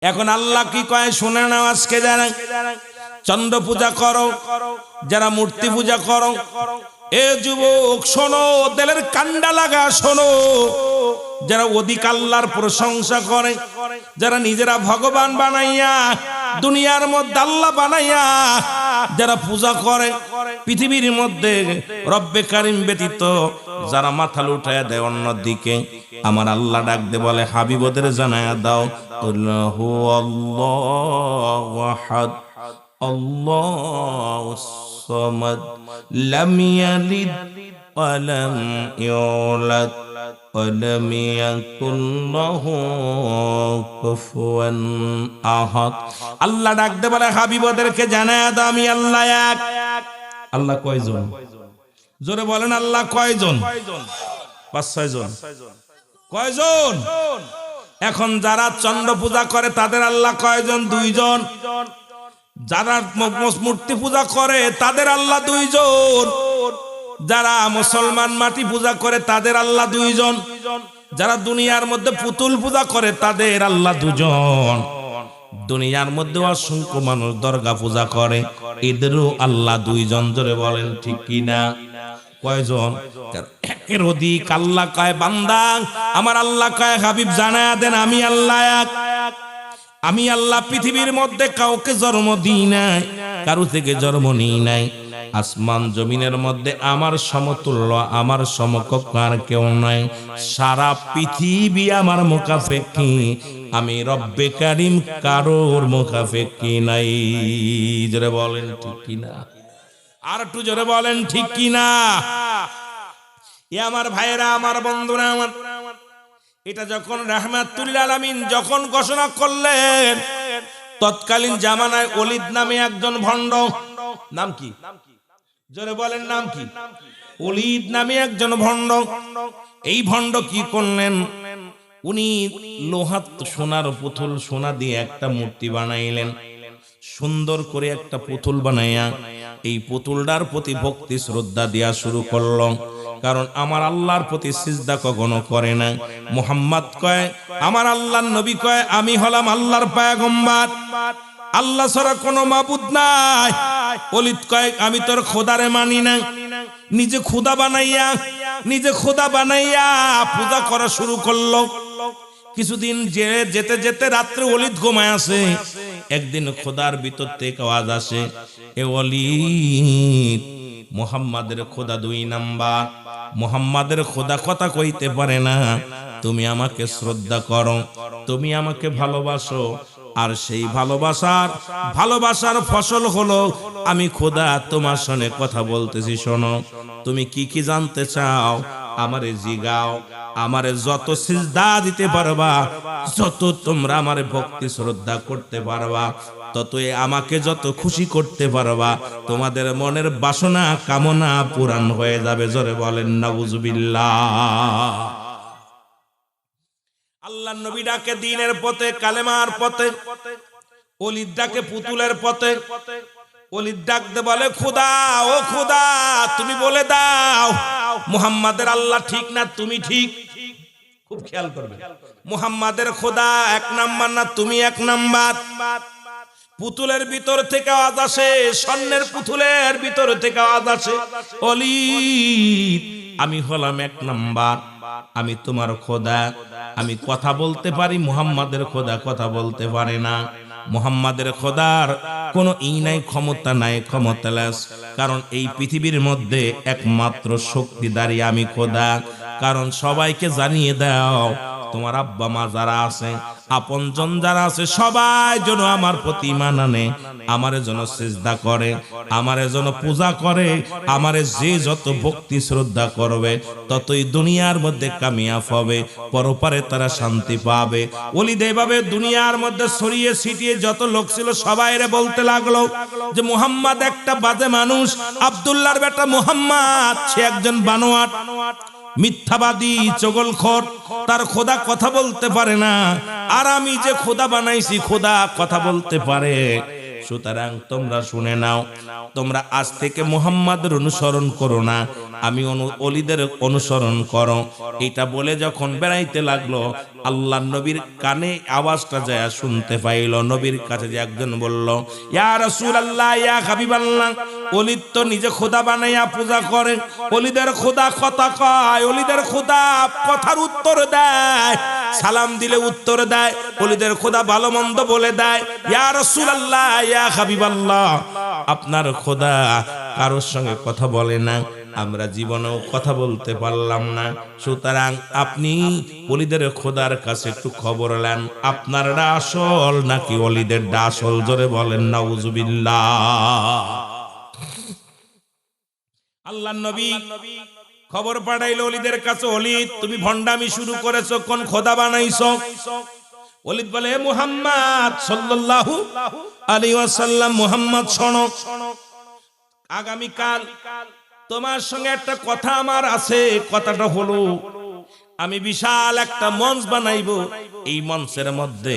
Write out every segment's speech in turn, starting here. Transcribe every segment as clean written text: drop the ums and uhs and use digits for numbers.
এখন আল্লাহ কি কয় শুনে নাও। আজকে যারা চন্দ্র পূজা করো, যারা মূর্তি পূজা করো, এ যুবক শোনো, দিলের কান্ডা লাগা শোনো, যারা অধিক আল্লাহর প্রশংসা করে, যারা নিজেরা ভগবান বানাইয়া দুনিয়ার মধ্যে আল্লাহ বানাইয়া যারা পূজা করে, পৃথিবীর মধ্যে রব্বে কারিম ব্যতীত যারা মাথা লুটায়া দেয় অন্যদিকে, আমার আল্লাহ ডাক দে বলে হাবিবদের জানায়া দাও আল্লাহু আল্লাহু আহাদ আল্লাহুস সামাদ লাম ইয়ালিদ ওয়া লাম ইউলাদ ওয়া লাম ইয়াকুল লাহু কুফুয়ান আহাদ। আল্লাহ ডাক দে বলে হাবিবদেরকে জানায়া দাও আমি আল্লাহ এক। আল্লাহ কয়জন? জোরে বলেন আল্লাহ কয়জন? 5-6 জন। কয়জন? এখন যারা চন্দ্র পূজা করে তাদের আল্লাহ কয়জন? 2 জন। যারা মূর্তি পূজা করে তাদের আল্লাহ 2 জন। যারা মুসলমান মাটি পূজা করে তাদের আল্লাহ 2 জন। যারা দুনিয়ার মধ্যে পুতুল পূজা করে তাদের আল্লাহ 2 জন। দুনিয়ার মধ্যে অসংখ্য মানুষ দরগা পূজা করে, এদেরও আল্লাহ 2 জন। জোরে বলেন ঠিক কিনা? কয়জন? একের অধিক। আল্লাহ কয় বান্দা আমার আল্লাহ কয় হাবিব জানায়া দেন আমি আল্লাহ এক। আমি আল্লাহ পৃথিবীর মধ্যে কাউকে জন্ম দিই নাই, কারো থেকে জন্ম নিই নাই। আসমান জমিনের মধ্যে আমার সমতুল্য, আমার সমকক্ষ আর কেউ নাই। সারা পৃথিবী আমার মুখাপেক্ষী, আমি রব্বে কারিম কারোর মুখাপেক্ষী নাই। জোরে বলেন ঠিক কিনা? আর একটু জোরে বলেন ঠিক কিনা? এ আমার ভাইয়েরা, আমার বন্ধুরা, আমার এটা যখন রাহমাতুল আলামিন যখন ঘোষণা করলেন, তৎকালীন জামানায় ওলিদ নামে একজন ভণ্ড, নাম কি? জোরে বলেন নাম কি? ওলিদ নামে একজন ভণ্ড। এই ভণ্ড কি করলেন? উনি লোহার সোনার পুতুল, সোনা দিয়ে একটা মূর্তি বানাইলেন। সুন্দর করে একটা পুতুল বানাইয়া এই পুতুলটার প্রতি ভক্তি শ্রদ্ধা দেয়া শুরু করলো। কারণ আমার আল্লাহর প্রতি সিজদা কখনো করে না। মুহাম্মদ কয়, আমার আল্লাহর নবী কয় আমি হলাম আল্লাহর পয়গম্বর, আল্লাহ ছাড়া কোনো মাবুদ নাই। ওলিদ কয় আমি তোর খোদারে মানি না। নিজে খোদা বানাইয়া পূজা করা শুরু করলো। কিছুদিন যেতে যেতে রাত্রে ওলিদ ঘুমায় আসে। একদিন খোদার ভিতর থেকে আওয়াজ আসে, এ ওলিদ, মুহাম্মাদের খোদা 2 নাম্বার। মুহাম্মাদের খোদা কথা কইতে পারে না। তুমি আমাকে শ্রদ্ধা করো, তুমি আমাকে ভালোবাসো, আর সেই ভালোবাসার ফসল হলো আমি খোদা তোমার সঙ্গে কথা বলতেছি। শোনো, তুমি কি কি জানতে চাও আমারে জিগাও। আমারে যত সিজদা দিতে পারবা, যত তোমরা আমারে ভক্তি শ্রদ্ধা করতে পারবা, ততই আমাকে যত খুশি করতে পারবা, তোমাদের মনের বাসনা কামনা পূরণ হয়ে যাবে। জোরে বলেন নাউজুবিল্লাহ। আল্লাহর নবী ডাকে দ্বীনের পথে, কালেমার পথে, ওলিদ ডাকে পুতুলের পথে। ওলিদ ডাকতে বলে খোদা, ও খোদা, তুমি বলে দাও মুহাম্মাদের আল্লাহ ঠিক না তুমি ঠিক? খুব খেয়াল করবে, মুহাম্মাদের খোদা 1 নাম্বার না তুমি 1 নাম্বার? পুতুলের ভিতর থেকে আওয়াজ আসে, স্বর্ণের পুতুলের ভিতর থেকে আওয়াজ আসে, ওলিদ আমি হলাম 1 নাম্বার, আমি তোমার খোদা, আমি কথা বলতে পারি, মুহাম্মাদের খোদা কথা বলতে পারে না। মুহাম্মাদের খোদার কোনো নাই, ক্ষমতা নাই, ক্ষমতালেস। কারণ এই পৃথিবীর মধ্যে একমাত্র শক্তিদারী আমি খোদা। কারণ সবাইকে জানিয়ে দাও তোমার আব্বা মা যারা আছে, আপনজন যারা আছে, সবাই যেন আমার প্রতি ঈমান আনে, আমারে যেন সিজদা করে, আমারে যেন পূজা করে। আমারে যে যত ভক্তি শ্রদ্ধা করবে ততই দুনিয়ার মধ্যে কামিয়াব হবে, পরপারে তারা শান্তি পাবে। ওলিদ এইভাবে দুনিয়ার মধ্যে ছড়িয়ে ছিটিয়ে যত লোক ছিল সবাইরে বলতে লাগলো যে মুহাম্মদ একটা বাজে মানুষ, আব্দুল্লাহর বেটা মুহাম্মদ সে একজন বানোয়াট, মিথ্যাবাদী, চগলখোর, তার খোদা কথা বলতে পারে না। আর আমি যে খোদা বানাইছি, খোদা কথা বলতে পারে। সুতরাং তোমরা শুনে নাও, তোমরা আজ থেকে মুহাম্মাদের অনুসরণ করো না, আমি অলিদের অনুসরণ করো। এটা বলে যখন বেড়াইতে লাগলো, আল্লাহ নবীর কানে আওয়াজটা যায় শুনতে পাইল। নবীর কাছে যে একজন বলল, ইয়া রাসূলুল্লাহ, ইয়া হাবিবাল্লাহ, অলিদ তো নিজে খোদা বানাইয়া পূজা করে, অলিদের খোদা কথা কয়, অলিদের খোদা কথার উত্তর দেয়, সালাম দিলে উত্তর দেয়, অলিদের খোদা ভালো মন্দ বলে দেয়। ইয়া রাসূলুল্লাহ, ইয়া হাবিবাল্লাহ, আপনার খোদা কারোর সঙ্গে কথা বলে না, আমরা জীবনেও কথা বলতে পারলাম না, সুতরাং আপনি অলিদের খোদার কাছে একটু খবর নেন, আপনারটা আসল নাকি অলিদের আসল? জোরে বলেন নাউজুবিল্লাহ। আল্লাহর নবী খবর পাঠাইলো অলিদের কাছে, অলিদ তুমি ভণ্ডামি শুরু করেছো, কোন খোদা বানাইছো? অলিদ বলে, মুহাম্মদ সাল্লাল্লাহু আলাইহি ওয়াসাল্লাম, মুহাম্মদ শোনো, আগামীকাল তোমার সঙ্গে একটা কথা আমার আছে। কথাটা হলো, আমি বিশাল একটা মঞ্চ বানাইবো, এই মঞ্চের মধ্যে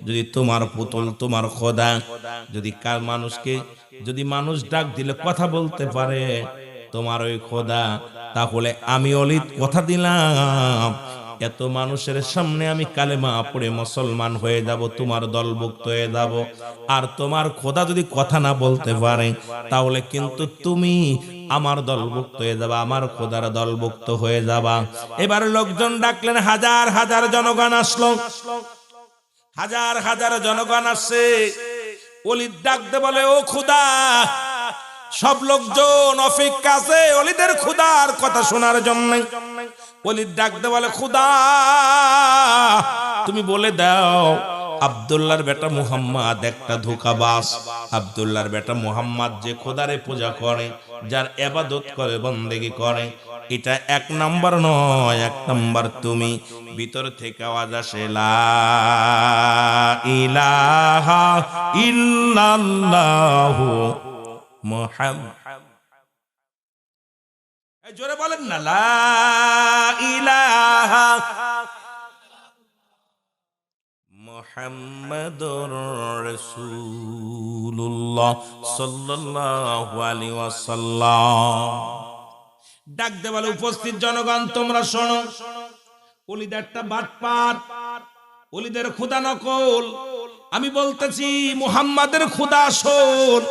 যদি তোমার পুতুল, তোমার খোদা, যদি কার মানুষকে, যদি মানুষ ডাক দিলে কথা বলতে পারে তোমার ওই খোদা, তাহলে আমি অলিদ কথা দিলাম, এত মানুষের সামনে আমি কালেমা পড়ে মুসলমান হয়ে যাব, তোমার দলভুক্ত হয়ে যাব। আর তোমার খোদা যদি কথা না বলতে পারে, তাহলে কিন্তু তুমি আমার দলভুক্ত হয়ে যাবা, আমার খোদার দলভুক্ত হয়ে যাবা। এবার লোকজন ডাকলেন, হাজার হাজার জনগণ আসলো, হাজার হাজার জনগণ আসছে। অলিদ ডাকতে বলে, ও খোদা, সব লোকজন অপেক্ষা আছে অলিদের খোদার কথা শোনার জন্য। অলিদ ডাকতে বলে, খোদা তুমি বলে দাও, আব্দুল্লাহর বেটা মুহাম্মদ একটা ধোঁকাবাজ। আব্দুল্লাহর বেটা মুহাম্মদ যে খোদারে পূজা করে, যার ইবাদত করে, বন্দেগী করে, এটা এক নাম্বার নয়, এক নাম্বার তুমি। ভিতর থেকে আওয়াজ আসে, লা ইলাহা ইল্লাল্লাহু মুহাম্মাদ, জোরে বলেন না, লা ইলাহা মুহাম্মাদুর রাসূলুল্লাহ সাল্লাল্লাহু আলাইহি ওয়াসাল্লাম। ডাক দে বলে, উপস্থিত জনগণ তোমরা শোনো, অলিদ একটা বাটপার, অলিদের খোদা নকল। আমি বলতেছি মুহাম্মাদের খোদা আসল।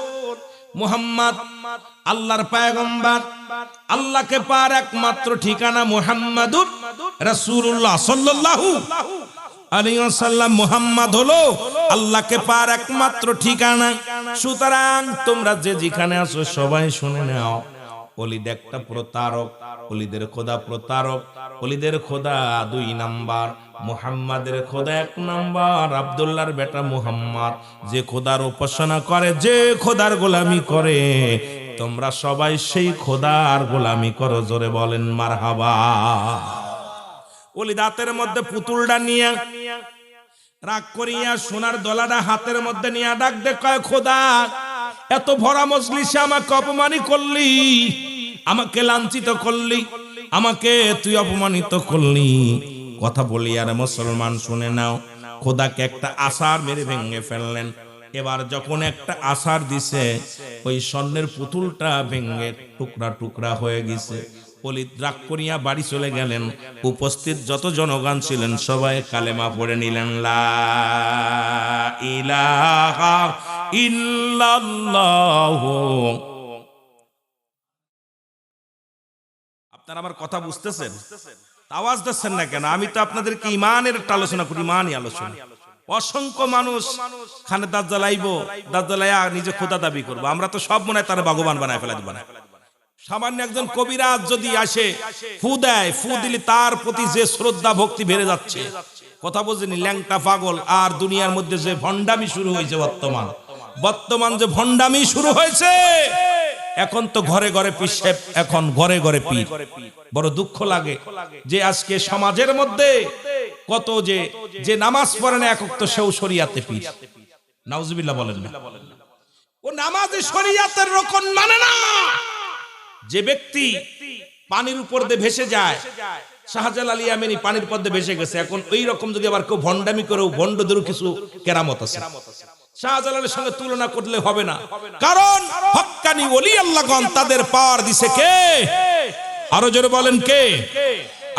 মুহাম্মদ আল্লাহর পয়গম্বর, আল্লাহকে পার একমাত্র ঠিকানা মুহাম্মাদুর রাসূলুল্লাহ সাল্লাল্লাহু আলাইহি ওয়াসাল্লাম। মুহাম্মদ হলো আল্লাহকে পার একমাত্র ঠিকানা। সুতরাং তোমরা যে যেখানে আছো সবাই শুনে নাও, অলিদ একটা প্রতারক, অলিদের খোদা প্রতারক, অলিদের খোদা দুই নাম্বার, মুহাম্মাদের খোদা এক নাম্বার। আব্দুল্লাহর বেটা মুহাম্মদ যে খোদার উপাসনা করে, যে খোদার গোলামি করে, তোমরা সবাই সেই খোদার গোলামি করো। জোরে বলেন মারহাবা। অলিদ হাতের মধ্যে পুতুলটা নিয়ে রাগ করিয়া সোনার দলাটা হাতের মধ্যে নিয়ে ডাক দে, কয় খোদা, এত ভরা মজলিসে আমাকে অপমানিত করলি, আমাকে লাঞ্ছিত করলি, আমাকে তুই অপমানিত করলি। কথা বলি আর মুসলমান শুনে নাও, খোদাকে একটা আসার মেরে ভেঙে ফেললেন। এবার যখন একটা আসার দিছে, ওই স্বর্ণের পুতুলটা ভেঙে টুকরা টুকরা হয়ে গেছে। অলিদ রাগ করিয়া বাড়ি চলে গেলেন। উপস্থিত যত জনগণ ছিলেন সবাই কালেমা পড়ে নিলেন, লা ইলাহা ইল্লাল্লাহু। আপনারা আমার কথা বুঝতেছেন? আওয়াজ দিচ্ছেন না কেন? আমি তো আপনাদেরকে ইমানের একটা আলোচনা করি, ইমানই আলোচনা। অসংখ্য মানুষ খানে দাজ্জাল আইবো, দাজ্জালাইয়া নিজে খোদা দাবি করবো। আমরা তো সব মনে হয় তারা ভগবান বানায় ফেলা দিব না। সামান্য একজন কবিরাজ যদি আসে, ফু দেয়, ফু দিলে তার প্রতি যে শ্রদ্ধা ভক্তি বেড়ে যাচ্ছে। কথা বুঝেনি? ল্যাংটা পাগল। আর দুনিয়ার মধ্যে যে ভণ্ডামি শুরু হয়েছে, বর্তমান যে ভণ্ডামি শুরু হয়েছে, এখন তো ঘরে ঘরে পীর সাহেব, এখন ঘরে ঘরে পীর। বড় দুঃখ লাগে যে আজকে সমাজের মধ্যে কত যে নামাজ পড়ে না এক ওয়াক্ত, সেও শরিয়াতে পীর। নাউজুবিল্লাহ বলেন না। ও নামাজে শরিয়াতের রকম মানে না। যে ব্যক্তি পানির উপর দিয়ে ভেসে যায়, শাহজালাল ইয়ামানি পানির পদ্মে ভেসে গেছে, এখন ওই রকম যদি আবার কেউ ভণ্ডামি করে, ভণ্ডদেরও কিছু কেরামত আছে। শাহজালালের সঙ্গে তুলনা করলে হবে না, কারণ হক্কানি ওলি আল্লাহগণ তাদের পাওয়ার দিছে কে? আরো জোরে বলেন কে?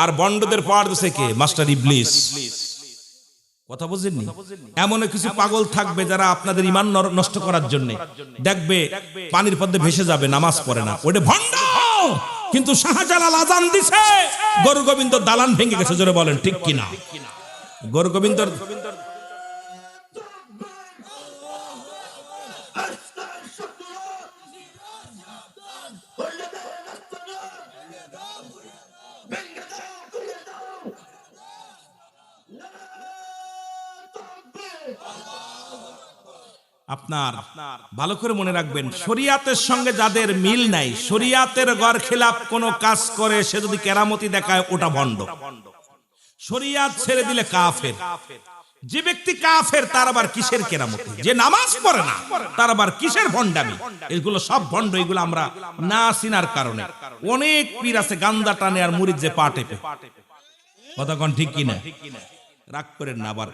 আর বন্ডদের পাওয়ার দিছে কে? মাস্টার ইবলিস। কথা বুঝেননি? এমন কিছু পাগল থাকবে যারা আপনাদের ঈমান নষ্ট করার জন্য দেখবে পানির মধ্যে ভেসে যাবে, নামাজ পড়ে না, ওটা ভণ্ড। কিন্তু শাহজালাল আজান দিছে, গরু গোবিন্দ দালান ভেঙে গেছে। জোরে বলেন ঠিক কিনা? গরু গোবিন্দর আপনার ভালো করে মনে রাখবেন, শরিয়াতের সঙ্গে যাদের মিল নাই, শরিয়াতের গর খেলাপ কোন কাজ করে, সে যদি কেরামতি দেখায় ওটা ভণ্ড। শরিয়াত ছেড়ে দিলে কাফের। যে ব্যক্তি কাফের তার আবার কিসের কেরামতি? যে নামাজ পড়ে না তার আবার কিসের ভণ্ডামি? এগুলো সব ভণ্ড। এগুলো আমরা না চিনার কারণে অনেক পীর আছে গান্দা টানে আর মুরিদ যে পা টেপে। কথা কোন ঠিক কিনা? রাগ করেন না। আবার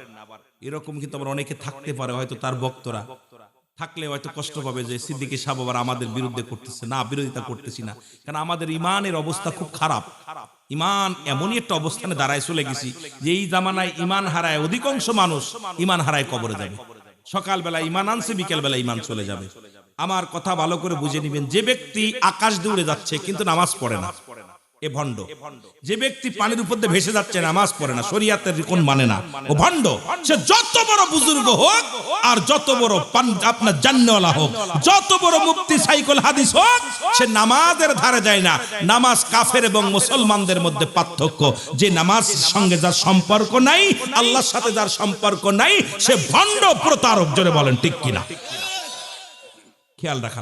এরকম কিন্তু আবার অনেকে থাকতে পারে, হয়তো তার ভক্তরা থাকলে হয়তো কষ্ট পাবে যে সিদ্দিকী সাহেব আবার আমাদের বিরুদ্ধে করতেছে। না, বিরোধিতা করতেছি না, কারণ আমাদের ইমানের অবস্থা খুব খারাপ। ইমান এমনই একটা অবস্থানে দাঁড়ায় চলে গেছি যে এই জামানায় ইমান হারায় অধিকাংশ মানুষ ইমান হারায় কবরে যাবে। সকালবেলা ইমান আনছে, বিকেল বেলা ইমান চলে যাবে। আমার কথা ভালো করে বুঝে নিবেন, যে ব্যক্তি আকাশ দিয়ে উড়ে যাচ্ছে কিন্তু নামাজ পড়ে না, এ ভণ্ড। যে ব্যক্তি পানির উপর দিয়ে ভেসে যাচ্ছে, নামাজ পড়ে না, শরিয়াতের রিকন মানে না, ও ভণ্ড। সে যত বড় বুজুর্গ হোক আর যত বড় আপনার জান্নেওয়ালা হোক, যত বড় মুফতি সাইকুল হাদিস হোক, সে নামাজের ধারে যায় না। নামাজ কাফের এবং মুসলমানদের মধ্যে পার্থক্য, যে নামাজের সঙ্গে যার সম্পর্ক নাই, আল্লাহর সাথে যার সম্পর্ক নাই, সে ভণ্ড প্রতারক। জোরে বলেন ঠিক কিনা? খেয়াল রাখা।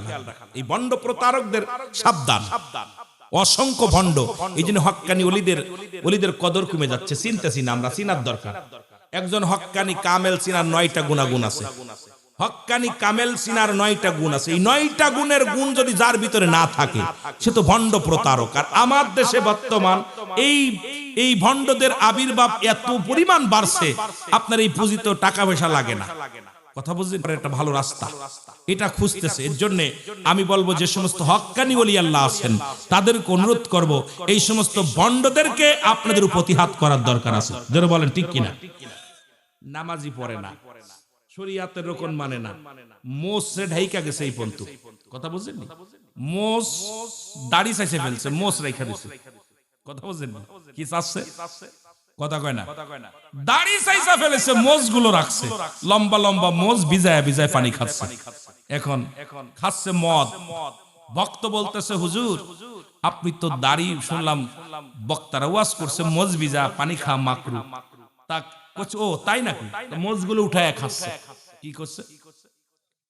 এই ভণ্ড প্রতারকদের সাবধান। অসংখ্য ভণ্ড। এই জন্য হক্কানি ওলিদের কদর কমে যাচ্ছে। চিনতেছি না, আমরা চিনার দরকার। একজন হক্কানি কামেল চিনার 9টা গুণাগুণ আছে। হক্কানি কামেল চিনার 9টা গুণ আছে। এই 9টা গুণের গুণ যদি যার ভিতরে না থাকে, সে তো ভণ্ড প্রতারক। আর আমার দেশে বর্তমান এই ভণ্ডদের আবির্ভাব এত পরিমাণ বাড়ছে, আপনার এই পুঁজিতে টাকা পয়সা লাগে না। কথা বুঝলেন? একটা ভালো রাস্তা এটা খুঁজতেছে। এর জন্য আমি বলবো, যে সমস্ত হক্কানি ওলি আল্লাহ আছেন তাদেরকে অনুরোধ করব, এই সমস্ত ভণ্ডদেরকে আপনাদের প্রতিহাত করার দরকার আছে। যারা বলেন ঠিক কিনা? নামাজি পড়ে না, শরিয়াতের রকম মানে না, মোস রে ঢাইকা গেছে এই পন্ত। কথা বুঝলেন? মোস দাড়ি চাইছে ফেলছে, মোস রেখা দিছে। কথা বুঝলেন? কি চাচ্ছে? কথা কয় না, দাড়ি চাইছা ফেলেছে, মোজ গুলো রাখছে, লম্বা লম্বা মোজ, ভিজায় ভিজায় পানি খাচ্ছে। এখন খাচ্ছে মদ। ভক্ত বলতেছে, হুজুর আপনি তো দাড়ি, শুনলাম বক্তারা ওয়াজ করছে মোজ ভিজা পানি খা মাকরু। তা ও তাই নাকি? মোজ গুলো উঠায় খাচ্ছে। কি করছে?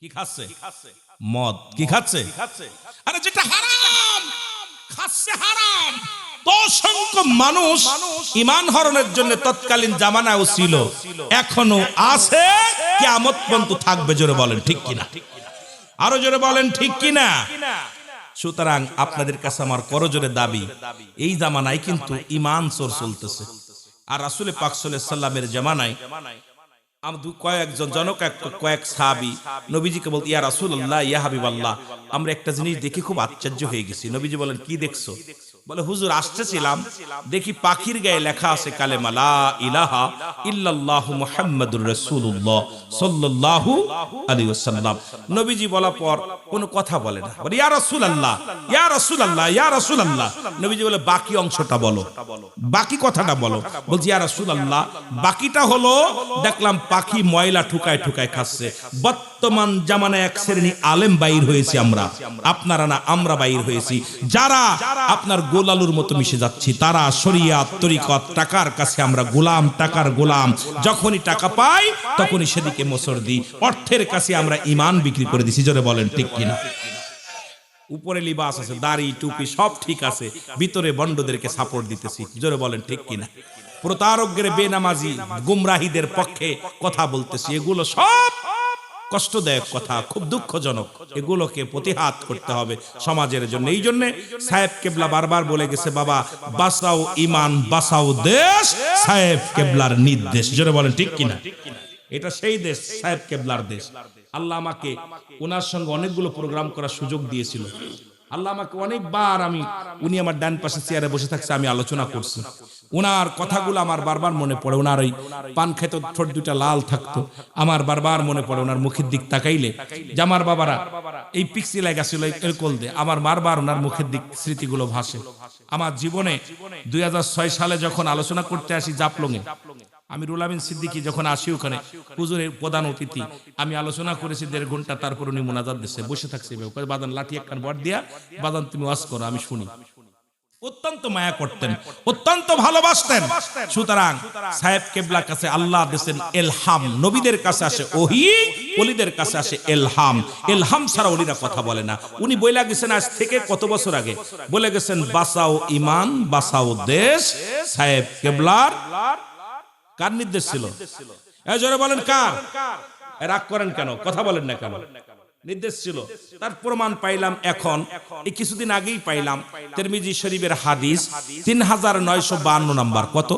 কি খাচ্ছে? মদ। কি খাচ্ছে? আরে যেটা হারাম খাচ্ছে, হারাম। অসংখ্য মানুষ ঈমান হরণের জন্য তৎকালীন জামানায়ও ছিল, এখনো আছে, কিয়ামত পর্যন্ত থাকবে। জোরে বলেন ঠিক কিনা? আরো জোরে বলেন ঠিক কিনা? সুতরাং আপনাদের কাছে আমার করজোরে দাবি, এই জামানায় কিন্তু ঈমান চোর চলতেছে। আর রাসূল পাক সাল্লাল্লাহু আলাইহি ওয়াসাল্লামের জামানায় কয়েক সাহাবী নবীজিকে বলতে, ইয়া রাসূলুল্লাহ, ইয়া হাবিবাল্লাহ, আমরা একটা জিনিস দেখে খুব আশ্চর্য হয়ে গেছি। নবীজি বলেন, কি দেখছো? বলে, হুজুর আসতেছিলাম, দেখি পাখির গায়ে লেখা আছে কালেমা লা ইলাহা ইল্লাল্লাহু মুহাম্মাদুর রাসূলুল্লাহ সাল্লাল্লাহু আলাইহি ওয়াসাল্লাম। নবীজি বলার পর কোনো কথা বলে না। বলে, ইয়া রাসূলুল্লাহ, ইয়া রাসূলুল্লাহ, ইয়া রাসূলুল্লাহ। নবীজি বলে, বাকি অংশটা বলো, বাকি কথাটা বলো। বলছি, ইয়া রাসূলুল্লাহ, বাকিটা হলো দেখলাম পাখি ময়লা ঠুকায় ঠুকায় খাচ্ছে। বর্তমান জামানায় এক শ্রেণী আলেম বাইর হয়েছে, আমরা, আপনারা না, আমরা বাইর হয়েছি, যারা আপনার গোলালুর মতো মিশে যাচ্ছি। তারা শরিয়াত, তরিকত, টাকার কাছে আমরা গোলাম, টাকার গোলাম। যখনই টাকা পাই তখনই সেদিকে মোচড় দিই। অর্থের কাছে আমরা ঈমান বিক্রি করে দিছি। জোরে বলেন ঠিক কিনা? উপরে লিবাস আছে, দাড়ি টুপি সব ঠিক আছে, ভিতরে বন্ডদেরকে সাপোর্ট দিতেছি। জোরে বলেন ঠিক কিনা? প্রতারকদের, বেনামাজি, গুমরাহীদের পক্ষে কথা বলতেছি। এগুলো সব কষ্টদায়ক কথা, খুব দুঃখজনক। এগুলোকে প্রতিহাত করতে হবে সমাজের জন্য। এই জন্য সাহেব কেবলা বারবার বলে গেছে, বাবা বাঁচাও ঈমান, বাঁচাও দেশ, সাহেব কেবলার নির্দেশ। জোরে বলেন ঠিক কিনা? এটা সেই দেশ, সাহেব কেবলার দেশ। আল্লাহ আমাকে ওনার সঙ্গে অনেকগুলো প্রোগ্রাম করার সুযোগ দিয়েছিল। আল্লাহ আমাকে অনেকবার উনি আমার ডান পাশে চেয়ারে বসে থাকছে, আমি আলোচনা করছি, ওনার কথাগুলো আমার বারবার মনে পড়ে। ওনার ওই পান খেত ঠোঁট দুটা লাল থাকতো, আমার বারবার মনে পড়ে ওনার মুখের দিক তাকাইলে যে আমার বাবারা এই পিক্সি লাগাছিল এরকল দে, আমার বারবার ওনার মুখের দিক স্মৃতিগুলো ভাসে। আমার জীবনে 2006 সালে যখন আলোচনা করতে আসি জাপলংয়ে, আমি রুহুল আমিন সিদ্দিকী যখন আসি ওখানে হুজুরের প্রধান অতিথি, আমি আলোচনা করেছি 1.5 ঘন্টা, তারপর উনি মোনাজাত দিচ্ছে, বসে থাকছে বাদান লাঠি একখান বট দিয়া, বাদান তুমি ওয়াজ করো, আমি শুনি। অত্যন্ত মায়া করতেন, অত্যন্ত ভালোবাসতেন। সুতরাং সাহেব কেবলার কাছে আল্লাহ দিয়েছেন এলহাম, নবীদের কাছে আসে ওহী, ওলিদের কাছে আসে এলহাম। এলহাম ছাড়া ওলিরা কথা বলে না। উনি বইলা গেছেন আজ থেকে কত বছর আগে, বলে গেছেন বাঁচাও ইমান বাঁচাও দেশ। সাহেব কেবলার কার নির্দেশ ছিল? এই জোরে বলেন কার? রাগ করেন কেন, কথা বলেন না কেন? নির্দেশ ছিল। তার প্রমাণ পাইলাম এখন, এই কিছুদিন আগেই পাইলাম তিরমিজি শরীফের হাদিস 3952 নাম্বার। কত?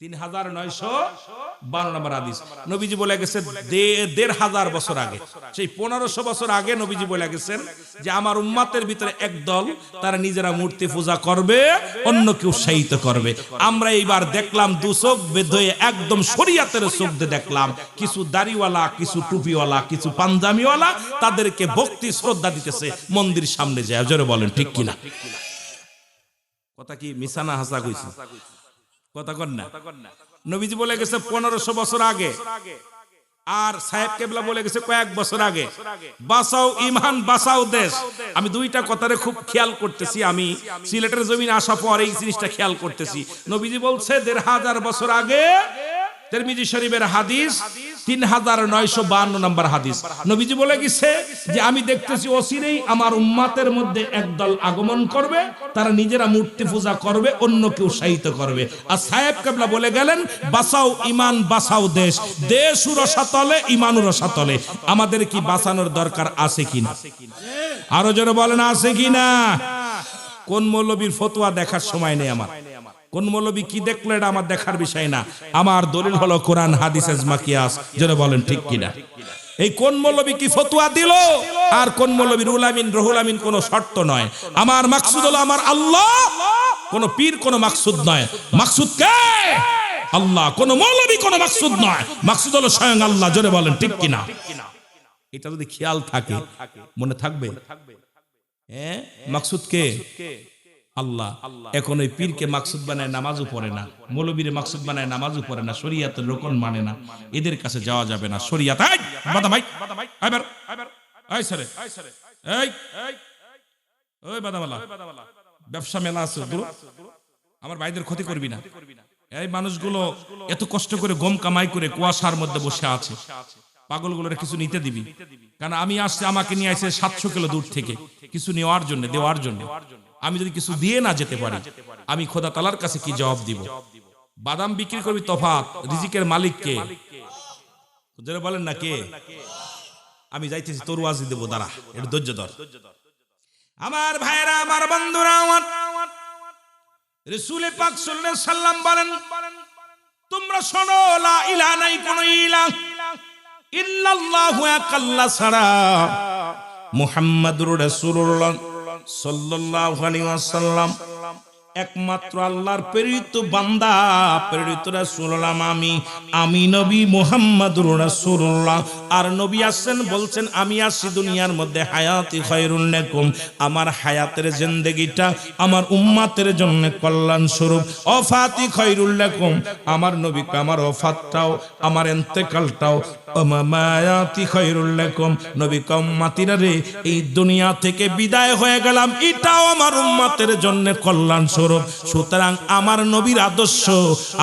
3952 নম্বর হাদিস। নবীজি বলে গেছেন 1500 বছর আগে, সেই 1500 বছর আগে নবীজি বলে গেছেন যে আমার উম্মতের ভিতরে একদল তারা নিজেরা মূর্তি পূজা করবে, অন্যকে উৎসাহিত করবে। আমরা এইবার দেখলাম দু চোখ বেঁধে একদম শরিয়াতের চোখ দিয়ে দেখলাম কিছু দাড়িওয়ালা, কিছু টুপিওয়ালা, কিছু পাঞ্জাবিওয়ালা তাদেরকে ভক্তি শ্রদ্ধা দিতেছে মন্দির সামনে যায়। জোরে বলেন ঠিক কিনা? কথা কি মিছা না হাসা কইছে? কথা কন না। নবীজি বলে গেছে 1500 বছর আগে, আর সাহেব কেবলা বলে গেছে কয়েক বছর আগে, বাঁচাও ইমান বাঁচাও দেশ। আমি দুইটা কথারে খুব খেয়াল করতেছি, আমি সিলেটের জমিনে আসা পর এই জিনিসটা খেয়াল করতেছি। নবীজি বলছে 1500 বছর আগে, তিরমিজি শরীফের হাদিস 3952 নম্বর হাদিস। নবীজি বলে গেছে যে আমি দেখতেছি অচিরেই আমার উম্মতের মধ্যে একদল আগমন করবে, তারা নিজেরা মূর্তি পূজা করবে, অন্যকে উৎসাহিত করবে। আর সাহেব কেবলা বলে গেলেন বাঁচাও ইমান বাঁচাও দেশ। দেশও রসাতলে, ইমানও রসাতলে। আমাদের কি বাঁচানোর দরকার আছে কিনা? আরো জোরে বলেন আছে কিনা? কোন মৌলবীর ফতোয়া দেখার সময় নেই আমার, কোন মৌলবী কি দেখলো এটা আমার দেখার বিষয় না। আমার দলিল হলো কোরআন হাদিস ইজমা কিয়াস। জোরে বলেন ঠিক কিনা? এই কোন মৌলবী কি ফতোয়া দিল আর কোন মৌলবী রুহুল আমিন কোন শর্ত নয়। আমার মাকসুদ হলো আমার আল্লাহ, কোন পীর কোন মাকসুদ নয়। মাকসুদ কে? আল্লাহ। কোন মৌলবী কোন মাকসুদ নয়, মাকসুদ হলো স্বয়ং আল্লাহ। জোরে বলেন ঠিক কিনা? এটা যদি খেয়াল থাকে মনে থাকবে, হ্যাঁ মাকসুদ কে? আল্লাহ। এখন ওই পীরকে মাকসুদ বানায় নামাজও পড়ে না, মৌলবীরে মাকসুদ বানায় নামাজও পড়ে না, শরীয়তের রকম মানে না, এদের কাছে যাওয়া যাবে না। শরীয়ত ব্যবসা মেলা আছে, আমার ভাইদের ক্ষতি করবি না। এই মানুষগুলো এত কষ্ট করে গম কামাই করে কুয়াশার মধ্যে বসে আছে, পাগলগুলোর কিছু নিতে দিবি। কারণ আমি আসছে, আমাকে নিয়ে আসছে 700 কিলো দূর থেকে কিছু নেওয়ার জন্য, দেওয়ার জন্য। আমি যদি কিছু দিয়ে না যেতে পারি, আমি খোদা তাআলার কাছে কি জবাব দিব? বাদাম বিক্রি করবি তফাৎ, রিজিকের মালিক কে? যারা বলেন না কে? আমি যাইতেছি, তোর ওয়াজ দেবো, দাঁড়া একটু ধৈর্য ধর। আমার ভাইরা, আমার বন্ধুরা, রাসূল পাক সাল্লাল্লাহু আলাইহি সাল্লাম বলেন তোমরা শোনো, লা ইলাহা নাই কোন ইলাহ ইল্লাল্লাহু আকাল্লা ছাড়া মুহাম্মাদুর রাসূলুল্লাহ সাল্লাল্লাহু আলাইহি ওয়াসাল্লাম একমাত্র আল্লাহর প্রেরিত বান্দা, প্রেরিত রাসূল হলাম আমি নবী মুহাম্মদুর রাসূলুল্লাহ। আর নবী আসেন বলছেন আমি আসি দুনিয়ার মধ্যে হায়াতি খায়রুল লাকুম, আমার হায়াতের জিন্দেগিটা আমার উম্মতের জন্য কল্যাণ স্বরূপ, ওফাতি খায়রুল লাকুম, আমার নবী আমার ওফাতটাও আমার ইন্তেকালটাও মামায়াতি খায়রুল লাকুম, নবী উম্মতিরা রে এই দুনিয়া থেকে বিদায় হয়ে গেলাম, এটাও আমার উম্মতের জন্য কল্যাণ স্বরূপ। সুতরাং আমার নবীর আদর্শ,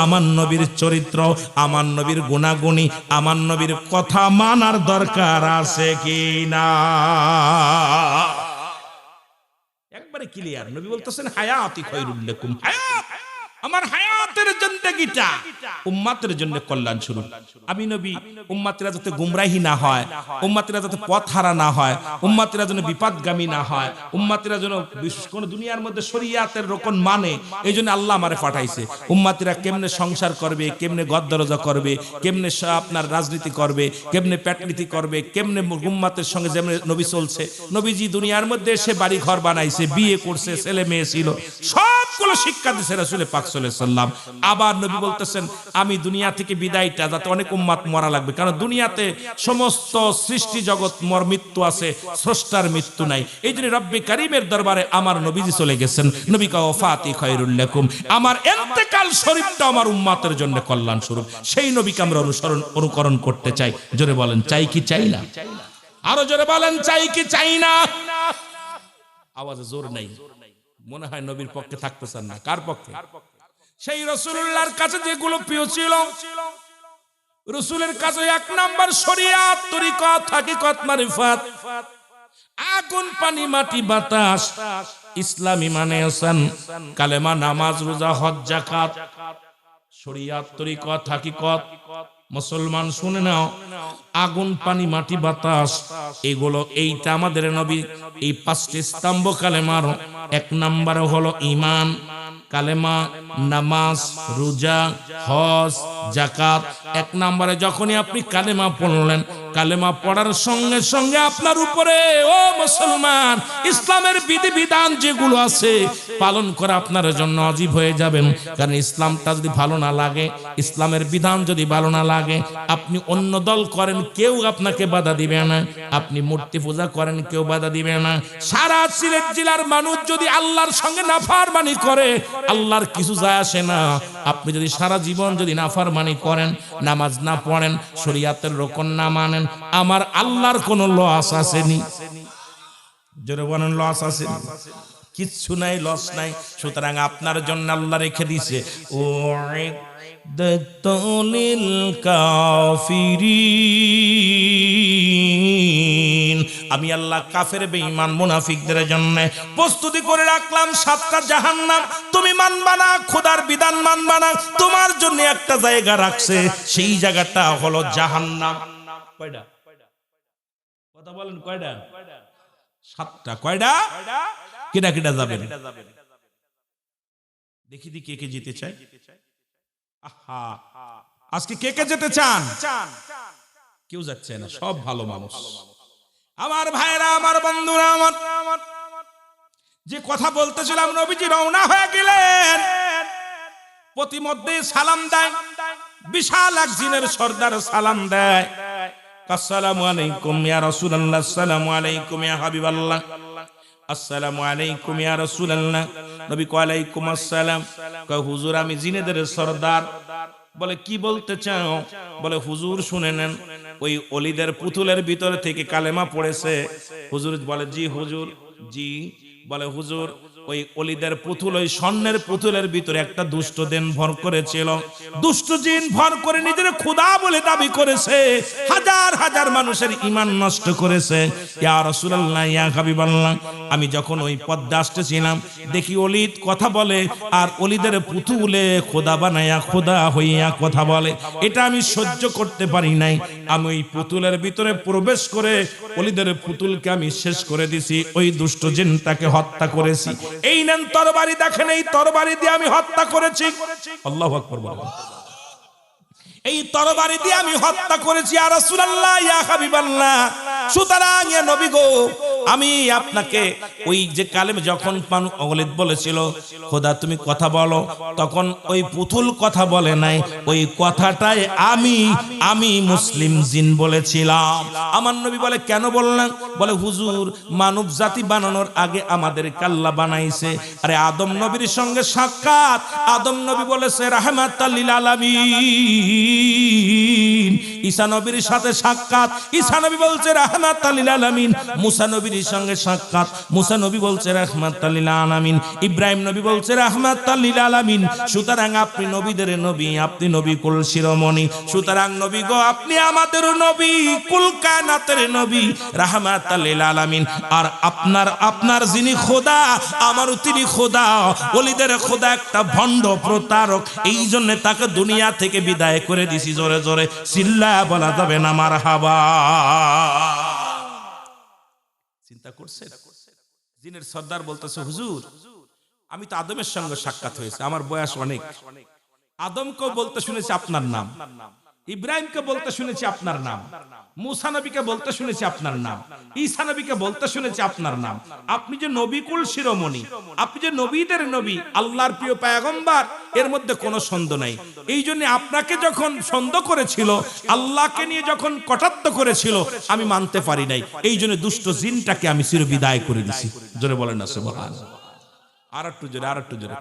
আমার নবীর চরিত্র, আমার নবীর গুণাগুণী, আমার নবীর কথা মানার দরকার আছে কি না? একবারে ক্লিয়ার। নবী বলতেছেন হায়াতি খায়রুল লাকুম, হায়াত আমার হায়াতের জন্য জিন্দেগিটা উম্মতের জন্য কল্যাণ স্বরূপ। আমি নবী উম্মতেরা যাতে গুমরাহি না হয়, উম্মতেরা যাতে পথ হারা না হয়, উম্মতেরা যেন বিপদগামী না হয়, উম্মতেরা যেন কোন দুনিয়ার মধ্যে শরীয়তের রকম মানে, এই জন্য আল্লাহ আমারে পাঠাইছে। উম্মতেরা কেমনে সংসার করবে, কেমনে গদ্দরজা করবে, কেমনে আপনার রাজনীতি করবে, কেমনে পেটনীতি করবে, কেমনে উম্মতের সঙ্গে যেমন নবী চলছে। নবীজি দুনিয়ার মধ্যে এসে বাড়ি ঘর বানাইছে, বিয়ে করছে, ছেলে মেয়ে ছিল, সবগুলো শিক্ষা দিয়েছে রাসূল পাক সাল্লাল্লাহু আলাইহি ওয়াসাল্লাম। আবার নবী বলতেছেন আমি দুনিয়া থেকে বিদায়টা যাতে অনেক উম্মত মরা লাগবে, কারণ দুনিয়াতে সমস্ত সৃষ্টি জগৎ মৃত্যু আছে, স্রষ্টার মৃত্যু নাই। এই জন্য রব্বে কারীমের দরবারে আমার নবীজি চলে গেছেন। নবী কা ওয়াফাতি খায়রুল লাকুম, আমার ইন্তেকাল শরীফটা আমার উম্মতের জন্য কল্যাণ স্বরূপ। সেই নবীকে আমরা অনুকরণ করতে চাই। জোরে বলেন চাই কি চাই না? আরো জোরে বলেন চাই কি চাই না? আওয়াজে জোর নাই, মনে হয় নবীর পক্ষে থাকতেছেন না। কার পক্ষে? সেই রাসূলুল্লাহর কাছে যেগুলো প্রিয় ছিল, রাসূলের কাছে এক নাম্বার শরীয়ত, তরিকত, হাকিকত, মারিফাত, আগুন পানি মাটি বাতাস, ইসলামী মানে হাসান, কালেমা, নামাজ, রোজা, হজ, যাকাত, শরীয়ত, তরিকত, হাকিকত। মুসলমান শুনে নাও, আগুন পানি মাটি বাতাস এগুলো, এইটা আমাদের নবী এই পাঁচটি স্তম্ভ কালেমার এক নাম্বার হলো ঈমান, কালেমা, নামাজ, রোজা, হজ, যাকাত। এক নম্বরে যখনই আপনি কালেমা পড়লেন, কালেমা পড়ার সঙ্গে সঙ্গে আপনার উপরে ও মুসলমান ইসলামের বিধিবিধান যেগুলো আছে পালন করা আপনার জন্য ওয়াজিব হয়ে যাবেন। কারণ ইসলামটা যদি ভালো না লাগে, ইসলামের বিধান যদি ভালো না লাগে, আপনি অন্য দল করেন কেউ আপনাকে বাধা দিবে না, আপনি মূর্তি পূজা করেন কেউ বাধা দিবে না। সারা সিলেট জেলার মানুষ যদি আল্লাহর সঙ্গে নাফরমানি করে, আল্লাহর কিছু যায় আসে না। আপনি যদি সারা জীবন যদি নাফরমানি করেন, নামাজ না পড়েন, শরীয়তের রকম না মানেন, আমার আল্লাহর কোনো লস আসেনি। জোরে বলেন লস আসেনি? কিচ্ছু নাই, লস নাই। সুতরাং আপনার জন্য আল্লাহ রেখে দিয়েছে লিল কাফিরিন, আমি আল্লাহ কাফের বেঈমান মুনাফিকদের জন্য প্রস্তুতি করে রাখলাম 7টা জাহান্নাম। তুমি মানবা না, খোদার বিধান মানবা না, তোমার জন্য একটা জায়গা রাখছে, সেই জায়গাটা হলো জাহান্নাম। কয়টা? কথা বলেন কয়টা? 7টা। কয়টা? কেডা কেডা যাবেন? দেখি কে কে যেতে চায়। আহা, আজকে কে কে যেতে চান? কেউ যাচ্ছে না, সব ভালো মানুষ। আমার ভাইরা, আমার বন্ধুরা, আমার যে কথা বলতেছিলাম, নবীজি রওনা হয়ে গেলেন। প্রতিমধ্যে সালাম দেয়, বিশাল এক জিনের সর্দার সালাম দেয়, আসসালামু আলাইকুম ইয়া রাসূলুল্লাহ, আসসালামু আলাইকুম ইয়া হাবিবাল্লাহ, আসসালামু আলাইকুম ইয়া রাসূলুল্লাহ। নবী কয় আলাইকুম আসসালাম। কয় হুজুর আমি জিনেদের সর্দার। বলে কি বলতে চাও? বলে হুজুর শুনে নেন, ওই অলিদের পুতুলের ভিতর থেকে কালেমা পড়েছে। হুজুর বলে জি হুজুর, জি। বলে হুজুর ওই অলিদের পুতুল, ওই স্বর্ণের পুতুলের ভিতরে একটা দুষ্ট জিন ভর করেছিল। দুষ্ট জিন ভর করে নিজের খোদা বলে দাবি করেছে, হাজার হাজার মানুষের ঈমান নষ্ট করেছে। ইয়া রাসূলুল্লাহ, ইয়া হাবিবাল্লাহ, আমি যখন ওই পথে আসতেছিলাম, দেখি অলিদ কথা বলে, আর অলিদের পুতুলে খোদা বানায়া, খোদা হইয়া কথা বলে। এটা আমি সহ্য করতে পারি নাই। আমি ওই পুতুলের ভিতরে প্রবেশ করে অলিদের পুতুলকে আমি শেষ করে দিছি, ওই দুষ্ট জিনটাকে হত্যা করেছি। এই নেন তরবারি, দেখেন এই তরবারি দিয়ে আমি হত্যা করেছি। আল্লাহু আকবার বলেন। এই তরবারি দিয়ে আমি হত্যা করেছি। ইয়া রাসূলুল্লাহ, ইয়া হাবিবাল্লাহ। সুতরাং ইয়া নবী গো, আমি আপনাকে ওই যে কালেমা যখন ওলিদ বলেছিল খোদা তুমি কথা বলো, তখন ওই পুতুল কথা বলে নাই, ওই কথাটাই আমি মুসলিম জিন বলেছিলাম। আমার নবী বলে কেন বললেন? বলে হুজুর মানব জাতি বানানোর আগে আমাদের আল্লাহ বানাইছে। আরে আদম নবীর সঙ্গে সাক্ষাৎ, আদম নবী বলেছে রাহমাতাল লিল আলামিন। ঈসা নবীর সাথে সাক্ষাৎ, ঈসা নবী বলছে রাহমাতাল লিল আলামিন। মুসা নবীর সঙ্গে সাক্ষাৎ, মুসা নবী বলছে রাহমাতাল লিল আলামিন, ইব্রাহিম নবী বলছে রাহমাতাল লিল আলামিন। সুতরাং আপনি নবীদের নবী, আপনি নবী কুল শিরোমণি। সুতরাং নবী গো, আপনি আমাদের নবী, কুল কায়নাতের নবী, রাহমাতাল লিল আলামিন। আর আপনার যিনি খোদা, আমারও তিনি খোদা, ওলিদের খোদা একটা ভণ্ড প্রতারক। এই জন্য তাকে দুনিয়া থেকে বিদায় করে দিছি। জোরে জোরে চিল্লায়া বলা যাবে না মারহাবা। চিন্তা করছেন? জিনের সর্দার বলতেছে হুজুর, আমি তো আদমের সঙ্গে সাক্ষাৎ হয়েছে, আমার বয়স অনেক। আদমকেও বলতে শুনেছি আপনার নাম, ইব্রাহিমকে বলতে শুনেছি আপনার নাম, মুসা নবীকে বলতে শুনেছি আপনার নাম, ঈসা নবীকে বলতে শুনেছি আপনার নাম। আপনি যে নবীকুল শিরোমণি, আপনি যে নবীদের নবী, আল্লাহর প্রিয় পয়গম্বর, এর মধ্যে কোনো সন্দেহ নাই। এই জন্য আপনাকে যখন সন্দেহ করেছিল, আল্লাহকে নিয়ে যখন কটাক্ষ করেছিল, আমি মানতে পারি নাই। এই জন্য দুষ্ট জিনটাকে আমি চিরবিদায় করে দিছি। জোরে বলেন না সুবহানাল্লাহ। আর একটু জোরে, আর একটু জোরে।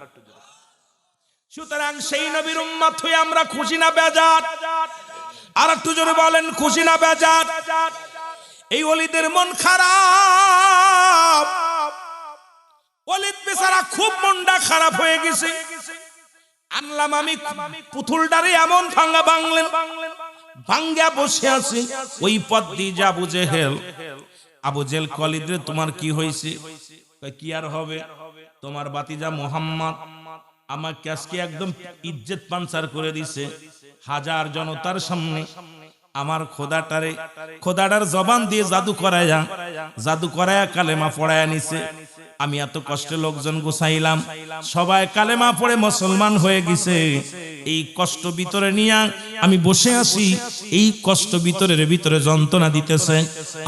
সুতরাং সেই নবীর উম্মত হয়ে আমরা খুশি না বেজার? আর একটু জোরে বলেন, খুশি না বেজার? এই ওলিদের মন খারাপ, ওলিদ বেচারা খুব মনটা খারাপ হয়ে গেছে। আনলাম আমি পুতুলটারে এমন ভাঙা বাংলেন, ভাঙ্গা বসে আছে। ওই পথ দিয়ে যা আবু জেহেল, আবু জেহেল কলিদ রে তোমার কি হয়েছে? কি আর হবে, তোমার বাতিজা মুহাম্মদ আমাকে আজকে একদম ইজ্জত পাঞ্চার করে দিছে হাজার জনতার সামনে। আমার খোদাটার জবান দিয়ে জাদু করায়া কালেমা পড়ায়া নিছে। আমি এত কষ্টে লোকজন গোছাইলাম, সবাই কালেমা পড়ে মুসলমান হয়ে গেছে। এই কষ্ট ভিতরে নিয়ে আমি বসে আছি, এই কষ্ট ভিতরে যন্ত্রণা দিতেছে।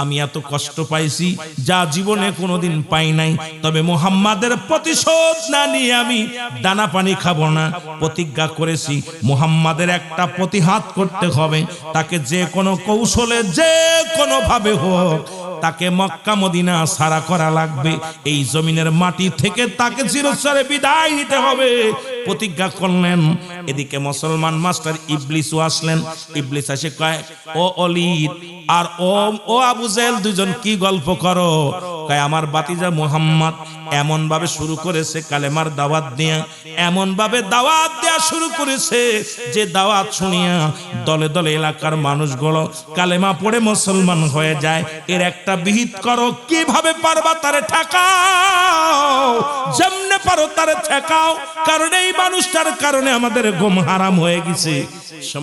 আমি এত কষ্ট পাইছি যা জীবনে কোনোদিন পাই নাই। তবে মুহাম্মাদের প্রতিশোধ না নিয়ে আমি দানা পানি খাবো না। প্রতিজ্ঞা করেছি মুহাম্মাদের একটা প্রতিহাত করতে হবে। তাকে যে কোনো কৌশলে, যে কোনো ভাবে হোক, তাকে মক্কা মদিনা সারা করা লাগবে। এই জমিনের মাটি থেকে তাকে চিরস্থায়ী বিদায় নিতে হবে। প্রতিজ্ঞা করলেন। এদিকে মুসলমান মাস্টার ইবলিসও আসলেন। ইবলিস এসে কয়, ও ওলীদ আর ও আবু জেহেল দুজন কি গল্প করো? কয় আমার বাতিজা মুহাম্মদ এমন ভাবে শুরু করেছে কালেমার দাওয়াত দিয়া, এমন ভাবে দাওয়াত দেয়া শুরু করেছে যে দাওয়াত শুনিয়া দলে দলে এলাকার মানুষগুলো কালেমা পড়ে মুসলমান হয়ে যায়। এর একটা বিহিত করো, কিভাবে পারবা তারে ঠেকাও, যেমনে পারো তারে ঠেকাও, কারণ এই মানুষটার কারণে আমাদের ঘুম হারাম হয়ে গেছে।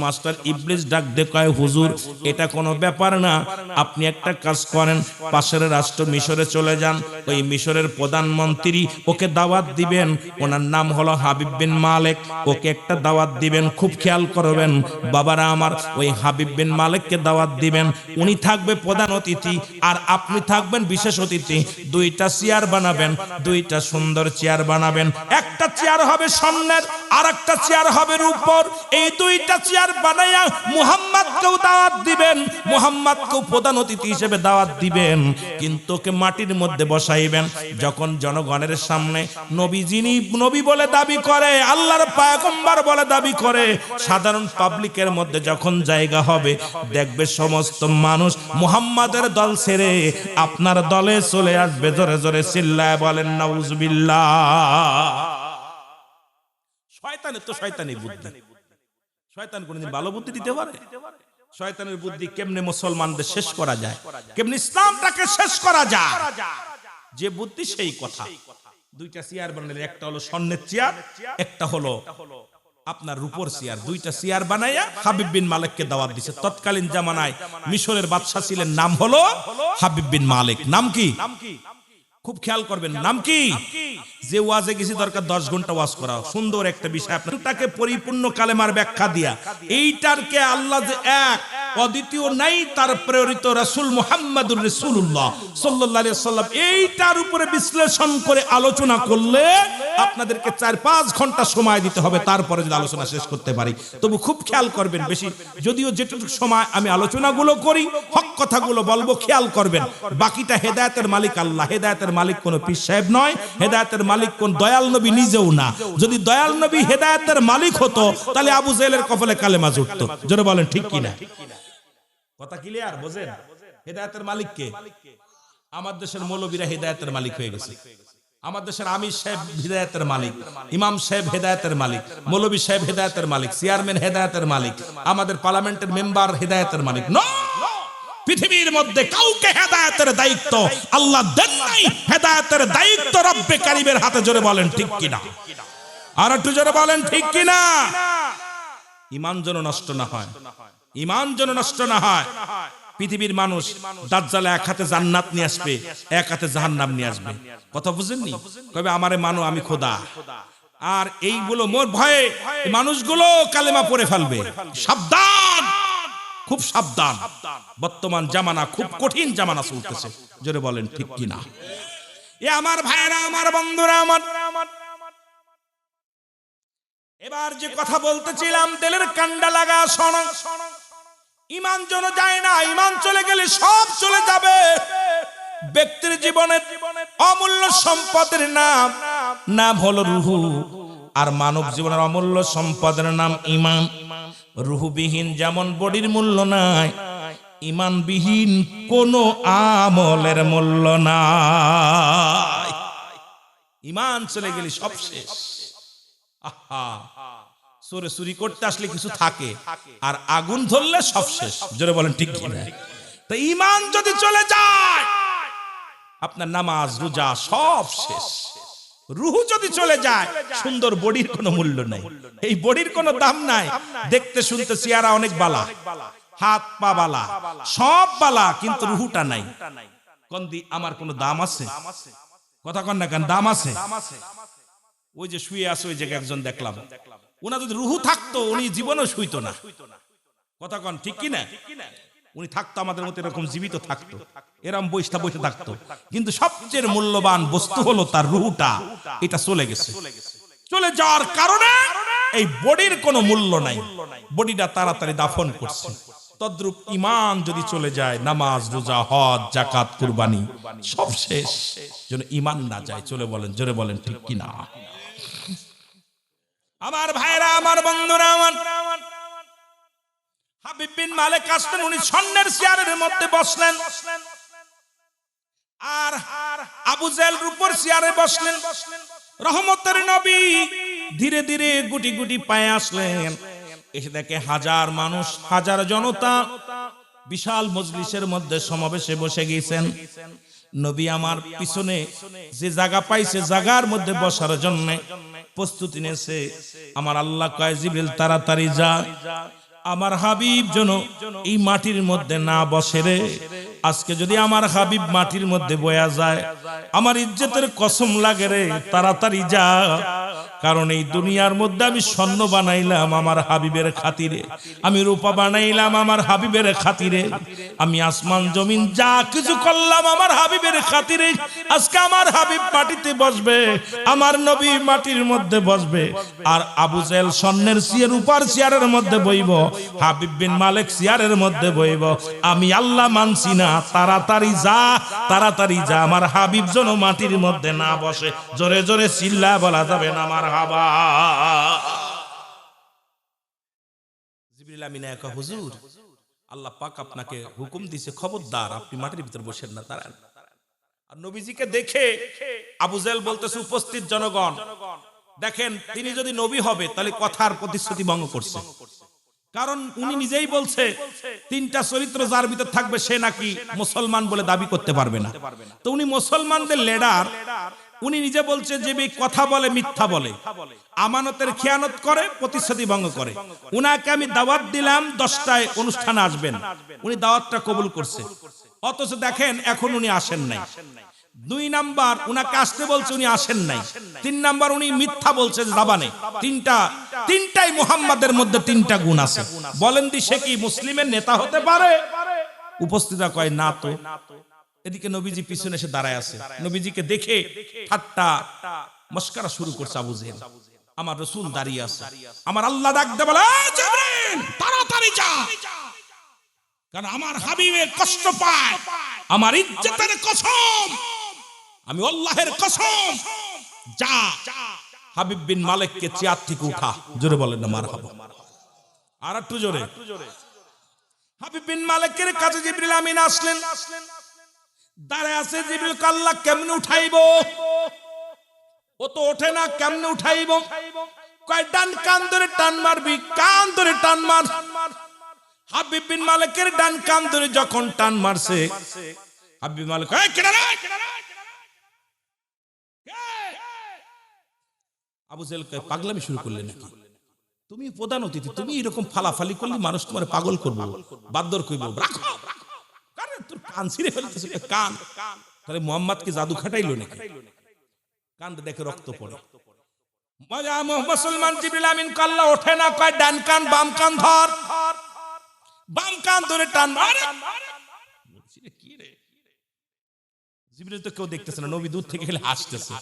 মাস্টার ইবলিস ডাক দে কয়, হুজুর এটা কোনো ব্যাপার না, আপনি একটা কাজ করেন, পাশের রাষ্ট্র মিশরে চলে যান। ওই মিশরের প্রধানমন্ত্রী, ওকে দাওয়াত দিবেন, ওনার নাম হলো হাবিব বিন মালিক। ওকে একটা দাওয়াত দিবেন, খুব খেয়াল করবেন বাবারা আমার। ওই হাবিব বিন মালিককে দাওয়াত দিবেন, উনি থাকবে প্রধান অতিথি আর আপনি থাকবেন বিশেষ অতিথি। দুইটা চেয়ার বানাবেন, দুইটা সুন্দর চেয়ার বানাবেন। একটা চেয়ার হবে স্বর্ণের, আর একটা চেয়ার হবে রূপোর। এই দুইটা চেয়ার বানাইয়া মুহাম্মদকেও দাওয়াত দিবেন, মুহাম্মদকেও প্রধান অতিথি হিসেবে দাওয়াত দিবেন, কিন্তু ওকে মাটির মধ্যে বসাইবেন। যখন জনগণের সামনে নবী, যিনি নবী বলে দাবি করে, আল্লাহর পয়গম্বর বলে দাবি করে, সাধারণ পাবলিকের মধ্যে যখন জায়গা হবে, দেখবে সমস্ত মানুষ মুহাম্মাদের দল ছেড়ে আপনার দলে চলে আসবে। জোরে জোরে চিল্লায় বলেন নাউজুবিল্লাহ। শয়তানের তো শয়তানি বুদ্ধি, শয়তান কোনদিন ভালো বুদ্ধি দিতে পারে? শয়তানের বুদ্ধি কেমনে মুসলমানদের শেষ করা যায়, কেমনে ইসলামটাকে শেষ করা যায়, যে বুদ্ধি সেই কথা। দুইটা চেয়ার বানালেন, একটা হলো স্বর্ণের চেয়ার, একটা হলো আপনার রূপোর চেয়ার। দুইটা চেয়ার বানাইয়া হাবিব বিন মালিককে দাওয়াত দিছে। তৎকালীন জামানায় মিশরের বাদশা ছিলেন, নাম হলো হাবিব বিন মালিক। নাম কি? খুব খেয়াল করবেন, নাম কি? যে ওয়াজে গেছি দরকার 10 ঘন্টা ওয়াজ করা, সুন্দর একটা বিষয় আপনাকে পরিপূর্ণ কালেমার ব্যাখ্যা দিয়া, এইটারকে আল্লাহ যে এক অদ্বিতীয় নাই, তার প্রেরিত রাসূল মুহাম্মদুর রাসূলুল্লাহ সাল্লাল্লাহু আলাইহি ওয়াসাল্লাম, এইটার উপরে বিশ্লেষণ করে আলোচনা করলে আপনাদেরকে 4-5 ঘন্টা সময় দিতে হবে, তারপরে যদি আলোচনা শেষ করতে পারি। তবু খুব খেয়াল করবেন, বেশি যদিও যেটুকু সময় আমি আলোচনাগুলো করি, হক কথাগুলো বলবো, খেয়াল করবেন। বাকিটা হেদায়েতের মালিক আল্লাহ, হেদায়েতের মালিক কোন পীর সাহেব নয়, হেদায়েতের মালিক কোন দয়াল নবী নিজেও না। যদি দয়াল নবী হেদায়েতের মালিক হতো, তাহলে আবু জেহেলের কপালে কালেমা জুটতো। জোরে বলেন ঠিক কিনা? কথা ক্লিয়ার? বোঝেন? হেদায়েতের মালিক কে? আমার দেশের মৌলবীরা হেদায়েতের মালিক হয়ে গেছে। আমার দেশের আমির সাহেব হেদায়েতের মালিক, ইমাম সাহেব হেদায়েতের মালিক, মৌলবী সাহেব হেদায়েতের মালিক, চেয়ারম্যান হেদায়েতের মালিক, আমাদের পার্লামেন্টের মেম্বার হেদায়েতের মালিক। নো, পৃথিবীর মধ্যে কাউকে হেদায়েতের দায়িত্ব আল্লাহ দেন নাই। হেদায়েতের দায়িত্ব রব্বে কারীমের হাতে। জোরে বলেন ঠিক কিনা? আর একটু জোরে বলেন ঠিক কিনা? ঈমান যেন নষ্ট না হয়, ঈমান যেন নষ্ট না হয়। পৃথিবীর মানুষ দাজ্জাল এক হাতে জান্নাত নিয়ে আসবে, এক হাতে জাহান্নাম নিয়ে আসবে। কথা বুঝেননি? কবে আমারে মানো আমি খোদা। আর এইগুলো মোর ভয়ে মানুষগুলো কালেমা পড়ে ফেলবে। সাবধান, খুব সাবধান। বর্তমান জামানা খুব কঠিন জামানা চলতেছে। জোরে বলেন ঠিক কিনা? এ আমার ভাইরা, আমার বন্ধুরা, আমার এবার যে কথা বলতেছিলাম, দিলের কান্ডা লাগা শোনো। ঈমান যেন যায় না, ঈমান চলে গেলে সব চলে যাবে। ব্যক্তির জীবনের অমূল্য সম্পদের নাম হলো রূহ, আর মানব জীবনের অমূল্য সম্পদের নাম ঈমান। রূহবিহীন যেমন বডির মূল্য নাই, ঈমানবিহীন কোনো আমলের মূল্য নাই। ঈমান চলে গেলে সব শেষ। আহা, চোরে চুরি করতে আসলে কিছু থাকে, আর আগুন ধরলে সব শেষ। জোরে বলেন ঠিক কিনা? তো ঈমান যদি চলে যায়, আপনার নামাজ রোজা সব শেষ। রূহ যদি চলে যায়, সুন্দর বডির কোনো মূল্য নাই, এই বডির কোনো দাম নাই। দেখতে শুনতে চেহারা অনেক বালা, হাত পা বালা, সব বালা, কিন্তু রূহটা নাই। কোনদি আমার কোনো দাম আছে? কথা কন না কেন? দাম আছে? ওই যে শুয়ে আছে ওই জায়গায় একজন দেখলাম, ওনা যদি রূহ থাকতো উনি জীবনও শুইতো না। কথা কন ঠিক কি না? উনি থাকতো আমাদের মতো এরকম জীবিত থাকতো, এরকম বৈশা বসে থাকতো, কিন্তু সবচেয়ে মূল্যবান বস্তু হলো তার রূহটা। এটা চলে গেছে। চলে যাওয়ার কারণে এই বডির কোনো মূল্য নাই, বডিটা তাড়াতাড়ি দাফন করছে। তদ্রূপ ঈমান যদি চলে যায়, নামাজ রোজা হজ যাকাত কুরবানি সব শেষ। যেন ঈমান না যায়। চলে বলেন, জোরে বলেন ঠিক কিনা? আমার ভাইরা, আমার বন্ধুরা, আমার হাবিব বিন মালিক আসলেন, উনি স্বর্ণের চেয়ারের মধ্যে বসলেন, আর আবু জেহেল রূপোর চেয়ারে বসলেন। রহমতের নবী ধীরে ধীরে গুটি গুটি পায়ে আসলেন। এসে দেখে হাজার মানুষ, হাজার জনতা বিশাল মজলিসের মধ্যে সমাবেশে বসে গিয়েছেন। নবী আমার পিছনে যে জায়গা পাইছে, জায়গার মধ্যে বসার জন্য প্রস্তুতি নিয়েছে। আমার আল্লাহ কয়, জিবরিল তাড়াতাড়ি যা, আমার হাবিব যেন এই মাটির মধ্যে না বসে রে। আজকে যদি আমার হাবিব মাটির মধ্যে বয়া যায়, আমার ইজ্জতের কসম লাগে রে, তাড়াতাড়ি যা। কারণ এই দুনিয়ার মধ্যে আমি স্বর্ণ বানাইলাম আমার হাবিবের খাতিরে, আমি রূপা বানাইলাম আমার হাবিবের খাতিরে, আমি আসমান জমিন যা কিছু করলাম আমার হাবিবের খাতিরে। আজকে আমার হাবিব মাটিতে বসবে, আমার নবী মাটির মধ্যে বসবে, আর আবু জেহেল স্বর্ণের চেয়ার, রূপার চেয়ারের মধ্যে বইব, হাবিব বিন মালিক চেয়ারের মধ্যে বইব। আমি আল্লাহ মানছি না, তাড়াতাড়ি যা, তাড়াতাড়ি যা, আমার হাবিব যেন মাটির মধ্যে না বসে। জোরে জোরে চিল্লা বলা যাবে না আমার হাবা। জিবরিল আমিন একা, হুজুর আল্লাহ পাক আপনাকে হুকুম দিয়েছে, খবরদার আপনি মাটির ভিতর বসেন না, দাঁড়ান। আর নবীজিকে দেখে আবু জেহেল বলতেছে, উপস্থিত জনগণ দেখেন, তিনি যদি নবী হবে তাহলে কথার প্রতিশ্রুতি ভঙ্গ করছে। কারণ উনি নিজেই বলছে তিনটা চরিত্র যার ভিতর থাকবে সে নাকি মুসলমান বলে দাবি করতে পারবে না। তো উনি মুসলমানদের লিডার, উনি নিজে বলছে যে কথা বলে, মিথ্যা বলে, আমানতের খেয়ানত করে, প্রতিশ্রুতি ভঙ্গ করে। উনাকে আমি দাওয়াত দিলাম 10টায় অনুষ্ঠানে আসবেন, উনি দাওয়াতটা কবুল করছে, অথচ দেখেন এখন উনি আসেন নাই। 2 নাম্বার, উনাকে আসতে বলছে, উনি আসেন নাই। 3 নাম্বার, উনি মিথ্যা বলছে জাবানে। তিনটাই মুহাম্মাদের মধ্যে 3টা গুণ আছে। বলেন দি সে কি মুসলিমের নেতা হতে পারে? উপস্থিতরা কয় না তো। এদিকে নবীজি পিছনে এসে দাঁড়ায় আছে, নবীজিকে দেখে ঠাট্টা মস্করা শুরু করছে আবু জেহেল। আমার রাসূল দাঁড়িয়ে আছে, আমার আল্লাহ ডাক দে বলে, জিবরিল তাড়াতাড়ি যা, কারণ আমার হাবিবের কষ্ট পায়, আমার ইজ্জতের কসম, আমি আল্লাহর কসম, যা হাবিব বিন মালিককে চেয়ার থেকে উঠা। জোরে বলেন না মারহাবা। আর একটু জোরে। হাবিব বিন মালিকের কাছে জিবরিল আমিন আসলেন, দাঁড়ায় আছে জিবরিল, আল্লাহ কেমনে উঠাইবো, ও তো ওঠে না, কেমনে উঠাইবো? কয় ডান কান ধরে টান মারবি, কান ধরে টান মার। হাবিব বিন মালিকের ডান কান ধরে যখন টান মারছে, হাবিব বিন মালিক এই কেডা রে, আবু জেহেল কয় পাগলামি শুরু করলে নাকি? তুমি প্রধান অতিথি, তুমি এরকম ফালাফালি করলে মানুষ তোমার পাগল করবো, বাদ্দর কইব, রাখো, কারণ তোর কান ছিঁড়ে ফেলতেছে। কান তাহলে মোহাম্মদ কি জাদু খাটাইলো নাকি? কান দেখে রক্ত পড়ে। মুসলমান জিবরিল আমিন আল্লাহ ওঠে না, কয় ডান কান বাম কান ধর, বাম কান ধরে টান মার। কি রে, জিবরিল তো কেউ দেখতেছে না, নবী দূর থেকে হাসতেছে।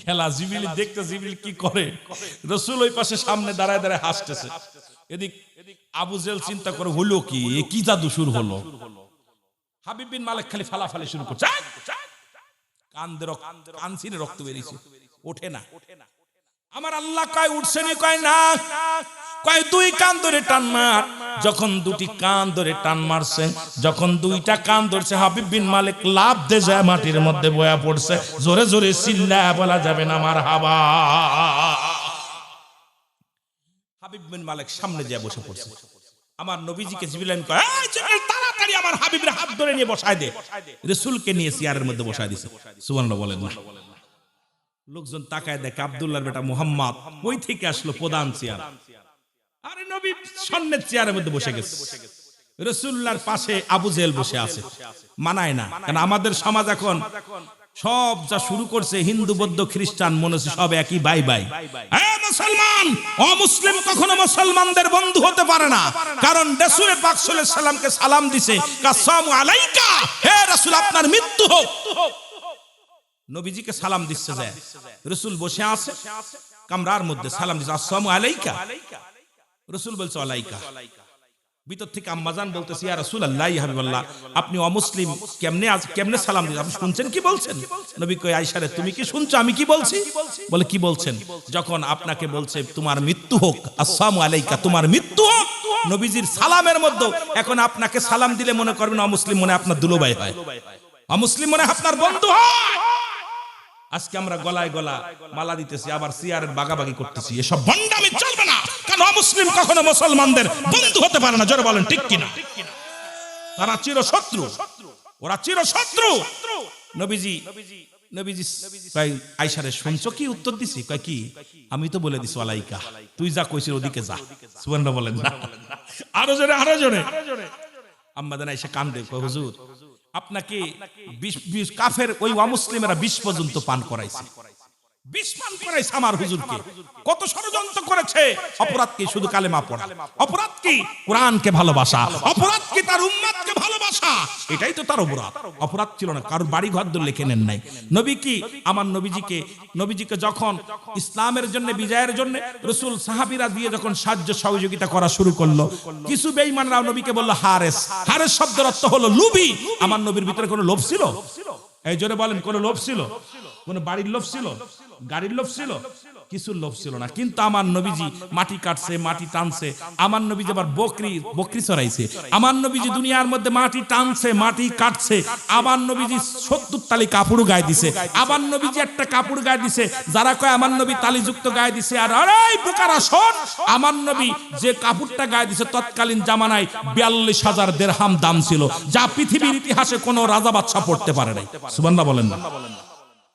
খেলা জিবরিল দেখতে, জিবরিল কি করে, রাসূল ওই পাশে সামনে দাঁড়ায় দাঁড়ায় হাসতেছে। এদিক আবু জেহেল চিন্তা করে, হলো কি, কি জাদু শুরু হলো? হাবিব বিন মালিক খালি ফালাফালি শুরু করছে, কান ছিঁড়ে রক্ত বেরিয়েছে, ওঠে না। আমার আল্লাহ কয় উঠছে নি, কয় না, কয় দুই কান ধরে টান মার। যখন দুটি কান ধরে টান মারছে, যখন দুইটা কান ধরছে, হাবিব বিন মালিক লাফ দিয়ে যায় মাটির মধ্যে বয়া পড়ছে। জোরে জোরে চিল্লায়া বলা যাবে না মারহাবা। হাবিব বিন মালিক সামনে যায় বসে পড়ছে। আমার নবীজিকে জিবরিল কয়, এই জিবরিল তাড়াতাড়ি আমার হাবিবের হাত ধরে নিয়ে বসায় দে। রাসূলকে নিয়ে চেয়ারের মধ্যে বসায় দিয়েছে। সুবহানাল্লাহ বলেন না। লোকজন তাকায় দেখে আব্দুল্লাহর বেটা মুহাম্মদ কই থেকে আসলো, প্রধান চেয়ার। আরে নবী সামনের চেয়ারের মধ্যে বসে গেছে। রাসূলুল্লাহর পাশে আবু জেহেল বসে আছে। মানায় না, কারণ আমাদের সমাজ এখন সব যা শুরু করছে, হিন্দু বৌদ্ধ খ্রিস্টান মনে হচ্ছে সব একই ভাই ভাই। হ্যাঁ মুসলমান, অমুসলিম কখনো মুসলমানদের বন্ধু হতে পারে না, কারণ রাসূল পাক সাল্লাল্লাহু আলাইহি সাল্লামকে সালাম দিছে, কাসসামু আলাইকা, হে রাসূল আপনার মৃত্যু হোক। নবীজিকে সালাম দিচ্ছে যায়, রাসূল বসে আছে কামরার মধ্যে, সালাম দিচ্ছে আসসালামু আলাইকা। রাসূল বলছে আলাইকা। ভিতর থেকে আম্মাজান বলতেছে, ইয়া রাসূলুল্লাহ, ইয়া হাবিবাল্লাহ, আপনি অমুসলিম কেমনে সালাম দিচ্ছেন, আপনি শুনছেন কি বলছেন? নবী কয়, আয়েশা রে তুমি কি শুনছো আমি কি বলছি? বলে কি বলছেন? যখন আপনাকে বলছে তোমার মৃত্যু হোক, আসসালামু আলাইকা, তোমার মৃত্যু হোক, নবীজির সালামের মধ্যে এখন আপনাকে সালাম দিলে মনে করবেন অমুসলিম মনে আপনার দুলোভাই হয়, অমুসলিম মনে আপনার বন্ধু হয়। আজকে আমরা গলায় গলা মালা দিতেছি, আবার সিয়ারের বাগাবাগি করতেছি, এসব ভণ্ডামি চলবে না, কারণ অমুসলিম কখনো মুসলমানদের বন্ধু হতে পারে না। জোরে বলেন ঠিক কিনা? তারা চিরশত্রু, ওরা চিরশত্রু। নবীজি কয়, আয়েশা রে শুনছো কি উত্তর দিছি? কয় কি? আমি তো বলে দিছি আলাইকা, তুই যা কইছিস ওদিকে যা। সুবহানাল্লাহ বলেন না। আরো জোরে, আরো জোরে। আম্মা জান আয়েশা কান্দে, কয় হুজুর আপনাকে 20 কাফের ওই অমুসলিমেরা 20 পর্যন্ত পান করাইছে, 20 পান করাইছে আমার হুজুরকে। কত ষড়যন্ত্র করেছে। অপরাধ কি? শুধু কালেমা পড়া। অপরাধ কি? কোরআনকে ভালোবাসা। অপরাধ কি? তার উম্মতকে ভালোবাসা। এটাই তো তার অপরাধ। অপরাধ ছিল না, কারোর বাড়ি ঘর দর লিখে নেন নাই। নবী কি আমার নবীজিকে যখন ইসলামের জন্য, বিজয়ের জন্য রাসূল সাহাবীরা দিয়ে যখন সাহায্য সহযোগিতা করা শুরু করলো, কিছু বেঈমানরা নবীকে বলল হারেস। হারেস শব্দের অর্থ হলো লোভী। আমার নবীর ভিতরে কোনো লোভ ছিল? এই জোরে বলেন, কোন লোভ ছিল? কোন বাড়ির লোভ ছিল? গাড়ির লোভ ছিল? কিছু লোভ ছিল না। কিন্তু আমার নবীজি মাটি কাটছে, মাটি টানছে। আমার নবীজি আবার বকরি চড়াইছে। আমার নবীজি দুনিয়ার মধ্যে মাটি টানছে, মাটি কাটছে। আমার নবীজি 70 তালি কাপড় গায়ে দিছে। আমার নবীজি একটা কাপড় গায়ে দিছে, যারা কয় আমার নবী তালিযুক্ত গায়ে দিছে, আর আরে বোকারা শোন, আমার নবী যে কাপড়টা গায়ে দিছে তৎকালীন জামানায় 42,000 দিরহাম দাম ছিল, যা পৃথিবীর ইতিহাসে কোনো রাজা বাদশা পড়তে পারে নাই। সুবহানাল্লাহ বলেন না।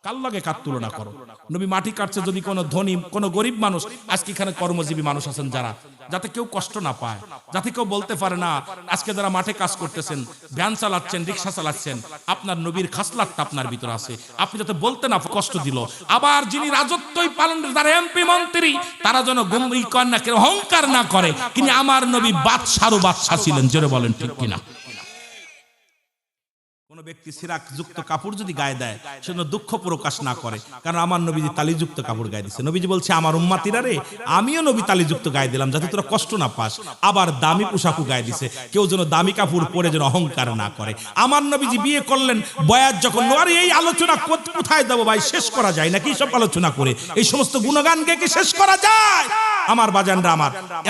কার লগে কার তুলনা করো? নবী মাটি কাটছে, যদি কোনো ধনী কোনো গরিব মানুষ, আজকে এখানে কর্মজীবী মানুষ আছেন যারা, যাতে কেউ কষ্ট না পায়, যাতে কেউ বলতে পারে না, আজকে যারা মাঠে কাজ করতেছেন, ভ্যান চালাচ্ছেন, রিক্সা চালাচ্ছেন, আপনার নবীর খাসলাতটা আপনার ভিতর আছে, আপনি যাতে বলতে না কষ্ট দিল। আবার যিনি রাজত্বই পালন, যারা এমপি মন্ত্রী, তারা যেন গুমরি কর না, অহংকার না করে, কিন্তু আমার নবী বাদশারও বাদশা ছিলেন। জোরে বলেন ঠিক কিনা? কোন ব্যক্তি সিরাক যুক্ত কাপড় যদি গায়ে দেয়, সেজন্য দুঃখ প্রকাশ না করে, কারণ আমার নবীজি তালিযুক্ত কাপড় গায়ে দিয়েছে। নবীজি বলছে, আমার উম্মতিরা রে, আমিও নবী তালিযুক্ত গায়ে দিলাম যাতে তোরা কষ্ট না পাস। আবার দামি পোশাকও গায়ে দিছে, কেউ যেন দামি কাপড় পরে যেন অহংকার না করে। আমার নবীজি বিয়ে করলেন, বয়াত যখন, আরে এই আলোচনা কোথায় দেবো ভাই, শেষ করা যায় নাকি? সব আলোচনা করে এই সমস্ত গুণগানকে কি শেষ করা যায়? আমার বাজানরা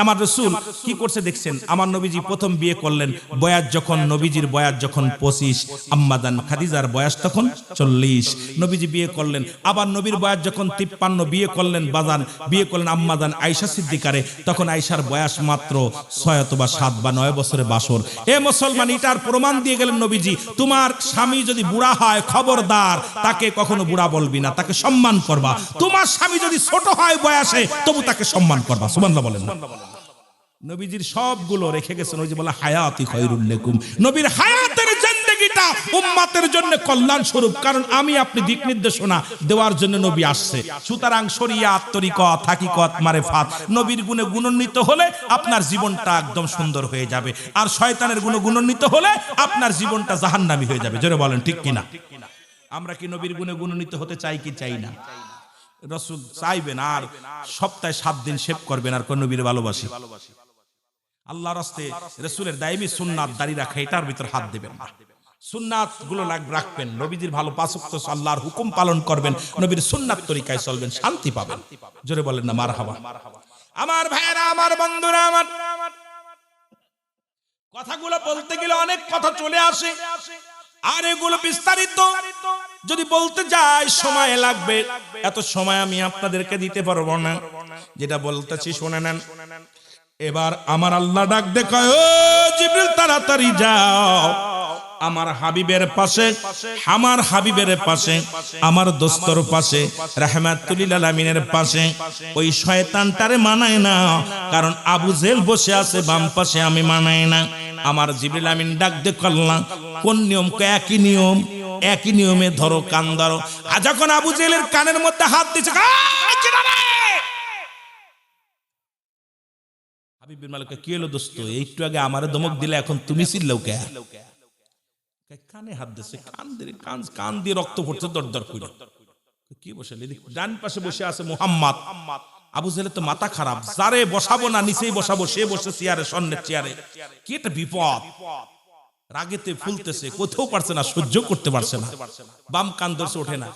আমার রাসূল কি করছে দেখছেন? আমার নবীজি প্রথম বিয়ে করলেন, বয়স যখন নবীজির বয়স যখন 25, আম্মাজান খাদিজার বয়স তখন 40। নবীজি বিয়ে করলেন, আবার নবীর বয়স যখন 53 বিয়ে করলেন বাজান, বিয়ে করলেন আম্মাজান আয়েশা সিদ্দিকারে, তখন আয়েশার বয়স মাত্র 6 অথবা 7 বা 9 বছরে বাসর। এ মুসলমান, এটার প্রমাণ দিয়ে গেলেন নবীজি, তোমার স্বামী যদি বুড়া হয় খবরদার তাকে কখনো বুড়া বলবি না, তাকে সম্মান করবা। তোমার স্বামী যদি ছোট হয় বয়সে তবু তাকে সম্মান করবা। সুবহানাল্লাহ বলেন না? নবীজির সবগুলো রেখে গেছেন, ওই যে বলে হায়াতি খায়রুল লাকুম। নবীর হায়াতের জিন্দেগিটা উম্মতের জন্য কল্যাণ স্বরূপ, কারণ আমি আপনি দিক নির্দেশনা দেওয়ার জন্য নবী আসছে। সুতরাং শরিয়াত, তরিকত, হাকিকত, মারিফাত, নবীর গুণে গুণান্বিত হলে আপনার জীবনটা একদম সুন্দর হয়ে যাবে, আর শয়তানের গুণে গুণান্বিত হলে আপনার জীবনটা জাহান্নামী হয়ে যাবে। জোরে বলেন ঠিক কিনা? আমরা কি নবীর গুণে গুণান্বিত হতে চাই কি চাই না? রাসূল চাইবেন আর সপ্তাহে 7 দিন শেভ করবেন আর কোন নবীর ভালোবাসি। আল্লাহর রাস্তে রাসূলের দায়মি সুন্নাত দাড়ি রাখা, এটার ভিতর হাত দিবেন না। সুন্নাত গুলো রাখবেন, নবীজির ভালো 5 ওয়াক্ত আল্লাহর হুকুম পালন করবেন, নবীর সুন্নাত তরিকায় চলবেন, শান্তি পাবেন। জোরে বলেন না মারহাবা। আমার ভাইয়েরা, আমার বন্ধুরা, আমার কথাগুলো বলতে গেলে অনেক কথা চলে আসে, আর এগুলো বিস্তারিত যদি বলতে যাই সময় লাগবে, এত সময় আমি আপনাদেরকে দিতে পারবো না। যেটা বলতেছি শুনে নেন। এবার আমার আল্লাহ ডাক দেখায়, ও জিবরিল তাড়াতাড়ি যাও আমার হাবিবের পাশে, আমার হাবিবের পাশে, আমার দোস্তর পাশে, রাহমাতুল লিল আলামিনের পাশে। ওই শয়তানটারে মানায় না, কারণ আবু জেহেল বসে আছে বাম পাশে, আমি মানাই না। আমার জিবরিল আমিন ডাক দেখাল্লাম, কোন নিয়ম? একই নিয়ম, একই নিয়মে ধরো, কান ধরো। আর যখন আবু জেহেলের কানের মধ্যে হাত দিচ্ছে, হাবিব বিন মালিক কি হলো দোস্ত, একটু আগে আমারে ধমক দিলে, এখন তুমি চিল্লাও কে? কানে হাত দিচ্ছে, কান দিয়ে রক্ত পড়ছে দরদর করে। কি বসে? ডান পাশে বসে আছে মুহাম্মদ। আবু জেহেলের তো মাথা খারাপ, যারে বসাবো না নিচেই বসাবো, সে বসে চেয়ারে, সামনের চেয়ারে। কি একটা বিপদ! রাগেতে ফুলতেছে, কোথাও পারছে না, সহ্য করতে পারছে না। বাম কান ধরছে, ওঠে না।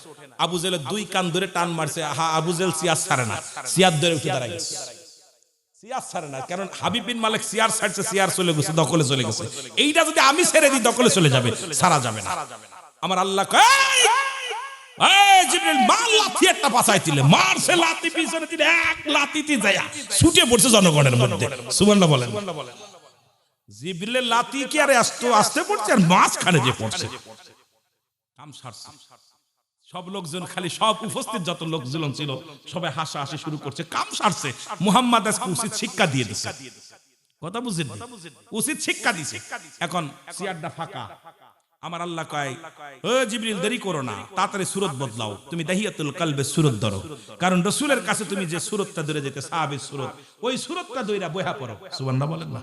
আবু জেহেলের 2 কান ধরে টান মারছে, আবু জেহেল চেয়ার ছাড়ে না, চেয়ার ধরে উঠে দাঁড়ায় গেছে। চেয়ার ছাড়ে না, কারণ হাবিব বিন মালিক চেয়ার ছাড়ছে, চেয়ার চলে গেছে, দখলে চলে গেছে। এইটা যদি আমি ছেড়ে দিই দখলে চলে যাবে, ছাড়া যাবে না। আমার আল্লাহ জিবরিল মার, লাথি একটা পাছায় দিলে, মারছে লাথি, পিছনে দিলে এক লাথিতে যায় ছুটে পড়ছে জনগণের মধ্যে। সুবহানাল্লাহ বলেন। জিবরিলের লাথি কি আরে আস্তে পড়ছে, আর মাঝখানে যে পড়ছে। কাম সারছে, সব লোকজন, খালি সব উপস্থিত যত লোকজন ছিল সবাই হাসাহাসি শুরু করছে, কাম সারছে। মুহাম্মদ আজকে উচিত শিক্ষা দিয়ে দিছে। কথা বুঝেন? উচিত শিক্ষা দিছে। এখন চেয়ারটা ফাঁকা। আমার আল্লাহ কয়, ও জিবরিল দেরি করো না, তাড়াতাড়ি সূরত বদলাও, তুমি দাহিয়াতুল কলবে সূরত ধরো, কারণ রাসূলের কাছে তুমি যে সূরতটা ধরে যেতে, সাহাবীর সূরত, ওই সূরতটা ধইরা বইহা পড়ো। সুবহানাল্লাহ বলেন না?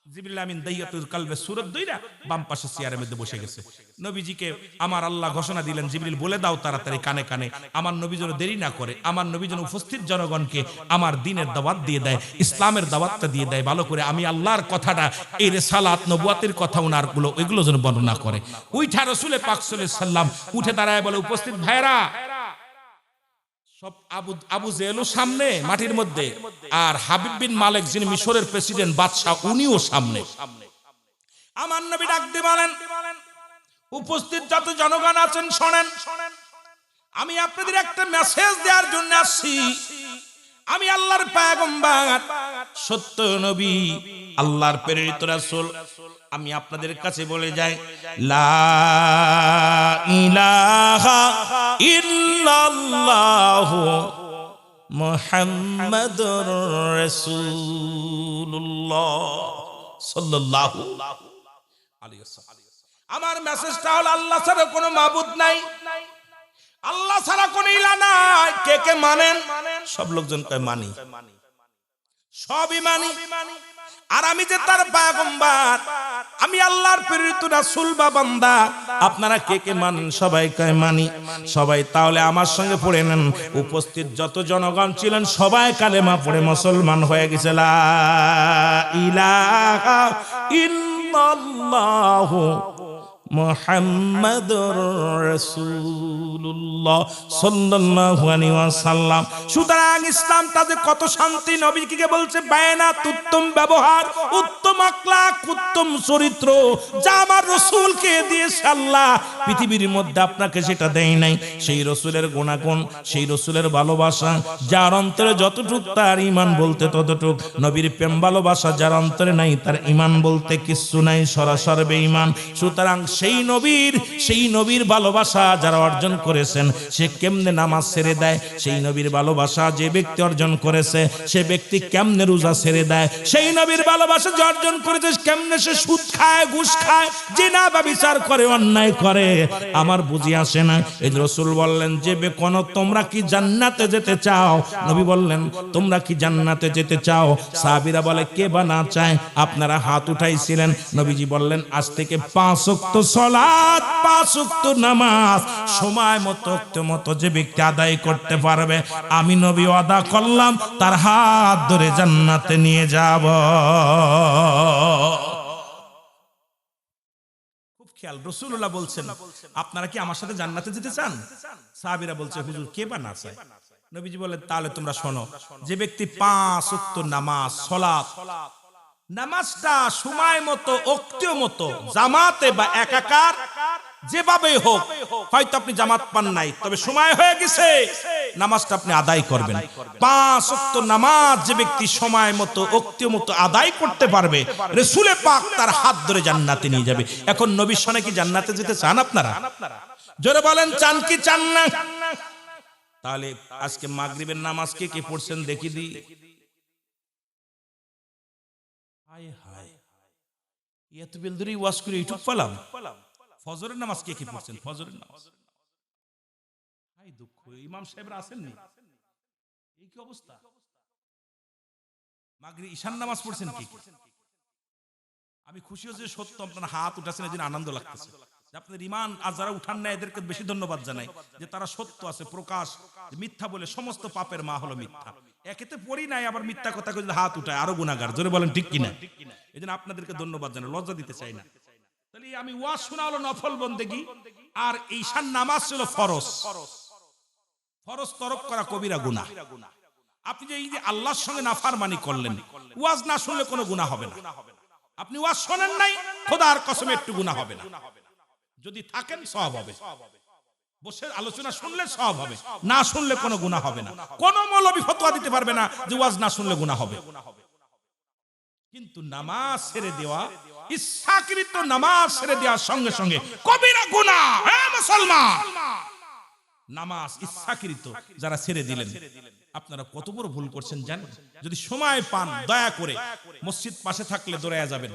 জিবরিল আমিন দাহিয়াতুল কলবে সূরত ধইরা বাম পাশে চেয়ারের মধ্যে বসে গেছে। নবীজিকে আমার আল্লাহ ঘোষণা দিলেন, জিবরিল বলে দাও তাড়াতাড়ি কানে কানে, আমার নবী যেন দেরি না করে, আমার নবী যেন উপস্থিত জনগণকে আমার দ্বীনের দাওয়াত দিয়ে দেয়, ইসলামের দাওয়াতটা দিয়ে দেয় ভালো করে। আমি আল্লাহর কথাটা, এই রিসালাত নবুয়াতের কথা ওনার গুলো, ওইগুলো যেন বর্ণনা করে। উঠা রাসূল পাক সাল্লাল্লাহু আলাইহি সাল্লাম উঠে দাঁড়ায় বলে, উপস্থিত ভাইরা, সব আবু জেহেলও সামনে মাটির মধ্যে, আর হাবিব বিন মালিক যিনি মিশরের প্রেসিডেন্ট বাদশাহ, উনিও সামনে। আমার নবী ডাক দিয়ে বলেন, উপস্থিত যত জনগণ আছেন শোনেন, আমি আপনাদের একটা মেসেজ দেওয়ার জন্য আসছি। আমি আল্লাহর পয়গম্বর, সত্য নবী, আল্লাহর প্রেরিত রাসূল। আমি আপনাদের কাছে বলে যাই, লা ইলাহা ইল্লাল্লাহু মুহাম্মাদুর রাসূলুল্লাহ সাল্লাল্লাহু আলাইহি ওয়াসাল্লাম। আমার মেসেজটা হলো, আল্লাহ ছাড়া কোনো মাবুদ নাই, আল্লাহ ছাড়া কোনো ইলাহ নাই। কে কে মানেন? সব লোকজন কয় মানি, সবই মানি। আর আমি যে তার পয়গম্বর, আমি আল্লাহর প্রেরিত রাসূল বা বান্দা, আপনারা কে কে মানেন? সবাই কয় মানি। সবাই তাহলে আমার সঙ্গে পড়ে নেন, উপস্থিত যত জনগণ ছিলেন সবাই কালেমা পড়ে মুসলমান হয়ে গেছে। লা ইলাহা ইল্লাল্লাহু মুহাম্মাদুর রাসূলুল্লাহ সাল্লাল্লাহু আলাইহি ওয়াসাল্লাম। সুতরাং ইসলাম তাদের কত শান্তি, নবীকে বলছে বায়নাত, উত্তম ব্যবহার, উত্তম আখলাক, উত্তম চরিত্র, যা আমার রাসূলকে দিয়েছে আল্লাহ, পৃথিবীর মধ্যে আপনাকে সেটা দেয় নাই। সেই রাসূলের গুণাগুণ, সেই রাসূলের ভালোবাসা, যার অন্তরে যতটুক তার ঈমান বলতে ততটুক। নবীর প্রেম ভালোবাসা যার অন্তরে নাই, তার ঈমান বলতে কিচ্ছু নাই, সরাসরি বেঈমান। সুতরাং সেই নবীর ভালোবাসা যারা অর্জন করেছেন, সে কেমনে নামাজ ছেড়ে দেয়? সেই নবীর ভালোবাসা যে ব্যক্তি অর্জন করেছে, সে ব্যক্তি কেমনে রোজা ছেড়ে দেয়? সেই নবীর ভালোবাসা যে অর্জন করেছে, কেমনে সে সুদ খায়, ঘুষ খায়, জিনা ব্যভিচার করে, অন্যায় করে, আমার বুঝি আসে না। এই রাসূল বললেন যে কোন তোমরা কি জান্নাতে যেতে চাও? নবী বললেন তোমরা কি জান্নাতে যেতে চাও? সাহাবীরা বলে কে বা না চায়? আপনারা হাত উঠাইছিলেন। নবীজি বললেন আজ থেকে 5 ওয়াক্ত সালাত, 5 ওয়াক্ত নামাজ সময় মতো যে ব্যক্তি আদায় করতে পারবে, আমি নবী ওয়াদা করলাম তার হাত ধরে জান্নাতে নিয়ে যাব। খুব খেয়াল, রাসূলুল্লাহ বলছেন আপনারা কি আমার সাথে জান্নাতে যেতে চান? সাহাবীরা বলছে হুজুর কে বা না চায়? নবীজি বলেন তাহলে তোমরা শোনো, যে ব্যক্তি 5 ওয়াক্ত নামাজ, সালাত, নামাজটা সময় মতো, ওক্তীয় মতো, জামাতে বা একাকার, যেভাবে হোক, হয়তো আপনি জামাত পান নাই, তবে সময় হয়ে গেছে, নামাজটা আপনি আদায় করবেন। 5 ওয়াক্ত নামাজ যে ব্যক্তি সময় মতো, ওক্তীয় মতো আদায় করতে পারবে, রাসূলে পাক তার হাত ধরে জান্নাতে নিয়ে যাবে। এখন নবীর সনে কি জান্নাতে যেতে চান আপনারা? জোরে বলেন চান কি চান না? তাহলে আজকে মাগরিবের নামাজ কে কে পড়ছেন দেখি দি। হায় হায়, এত বেলদুরি ওয়াজ করে ইউটিউব পেলাম। ফজরের নামাজ কে কি পড়ছেন? ফজরের নামাজ, হায় দুঃখ, ইমাম সাহেবরা আসেননি, এই কি অবস্থা? মাগরিব ঈশান নামাজ পড়ছেন কে কি? আমি খুশি হয়েছি, সত্য আপনারা হাত উঠাছেন, এদিন আনন্দ লাগতেছে। আপনাদের ঈমান আর যারা উঠান না এদেরকে বেশি ধন্যবাদ জানাই, যে তারা সত্য আছে প্রকাশ, মিথ্যা বলে সমস্ত পাপের মা হলো মিথ্যা। একেতে পড়ি নাই, আবার মিথ্যা কথা কই হাত উঠায়, আরো গুনাহগার। জোরে বলেন ঠিক কিনা? এজন্য আপনাদেরকে ধন্যবাদ জানাই, লজ্জা দিতে চাই না। তাহলে আমি ওয়াজ শোনা হলো নফল বন্দেগী, আর ঈশান নামাজ ছিল ফরজ। ফরজ তরক করা কবিরা গুনাহ। আপনি যে এই যে আল্লাহর সঙ্গে নাফরমানি করলেন, ওয়াজ না শুনলে কোনো গুনাহ হবে না। আপনি ওয়াজ শোনেন নাই, খোদার কসমে একটু গুনাহ হবে না। যদি থাকেন সওয়াব হবে, বসে আলোচনা শুনলে সওয়াব হবে, না শুনলে কোনো গুনাহ হবে না। কোন মৌলবি ফতোয়া দিতে পারবে না যে ওয়াজ না শুনলে গুনাহ হবে। কিন্তু নামাজ ছেড়ে দেওয়া, ইচ্ছাকৃত নামাজ ছেড়ে দেওয়ার সঙ্গে সঙ্গে কবিরা গুনাহ। হে মুসলমান, নামাজ ইচ্ছাকৃত যারা ছেড়ে দিলেন, আপনারা কত বড় ভুল করছেন জানেন? যদি সময় পান দয়া করে মসজিদ পাশে থাকলে দৌড়ায়া যাবেন,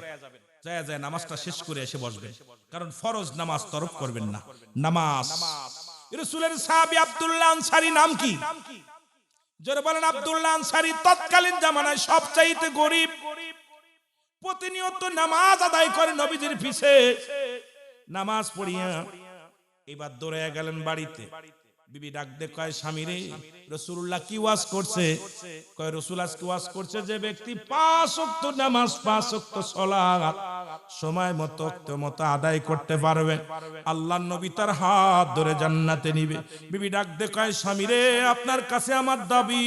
যায় নামাজটা শেষ করে এসে বসবেন, কারণ ফরজ নামাজ তরক করবেন না। নামাজ, রাসূলের সাহাবী আব্দুল্লাহ আনসারী নাম কি? যারা বলেন আব্দুল্লাহ আনসারী তৎকালীন জামানায় সবচাইতে গরিব, প্রতিনিয়ত নামাজ আদায় করে নবীজির পিছে, নামাজ পড়িয়া এবার দৌড়ায়া গেলেন বাড়িতে। বিবি ডাক দে কয় স্বামী রে, রাসূলুল্লাহ কি ওয়াজ করছে? কয় রাসূল আজকে ওয়াজ করছে যে ব্যক্তি 5 ওয়াক্ত নামাজ, 5 ওয়াক্ত সালাত সময় মতো, ওয়াক্ত মতো আদায় করতে পারবে, আল্লাহর নবী তার হাত ধরে জান্নাতে নিবে। বিবি ডাক দে কয় স্বামী রে, আপনার কাছে আমার দাবি,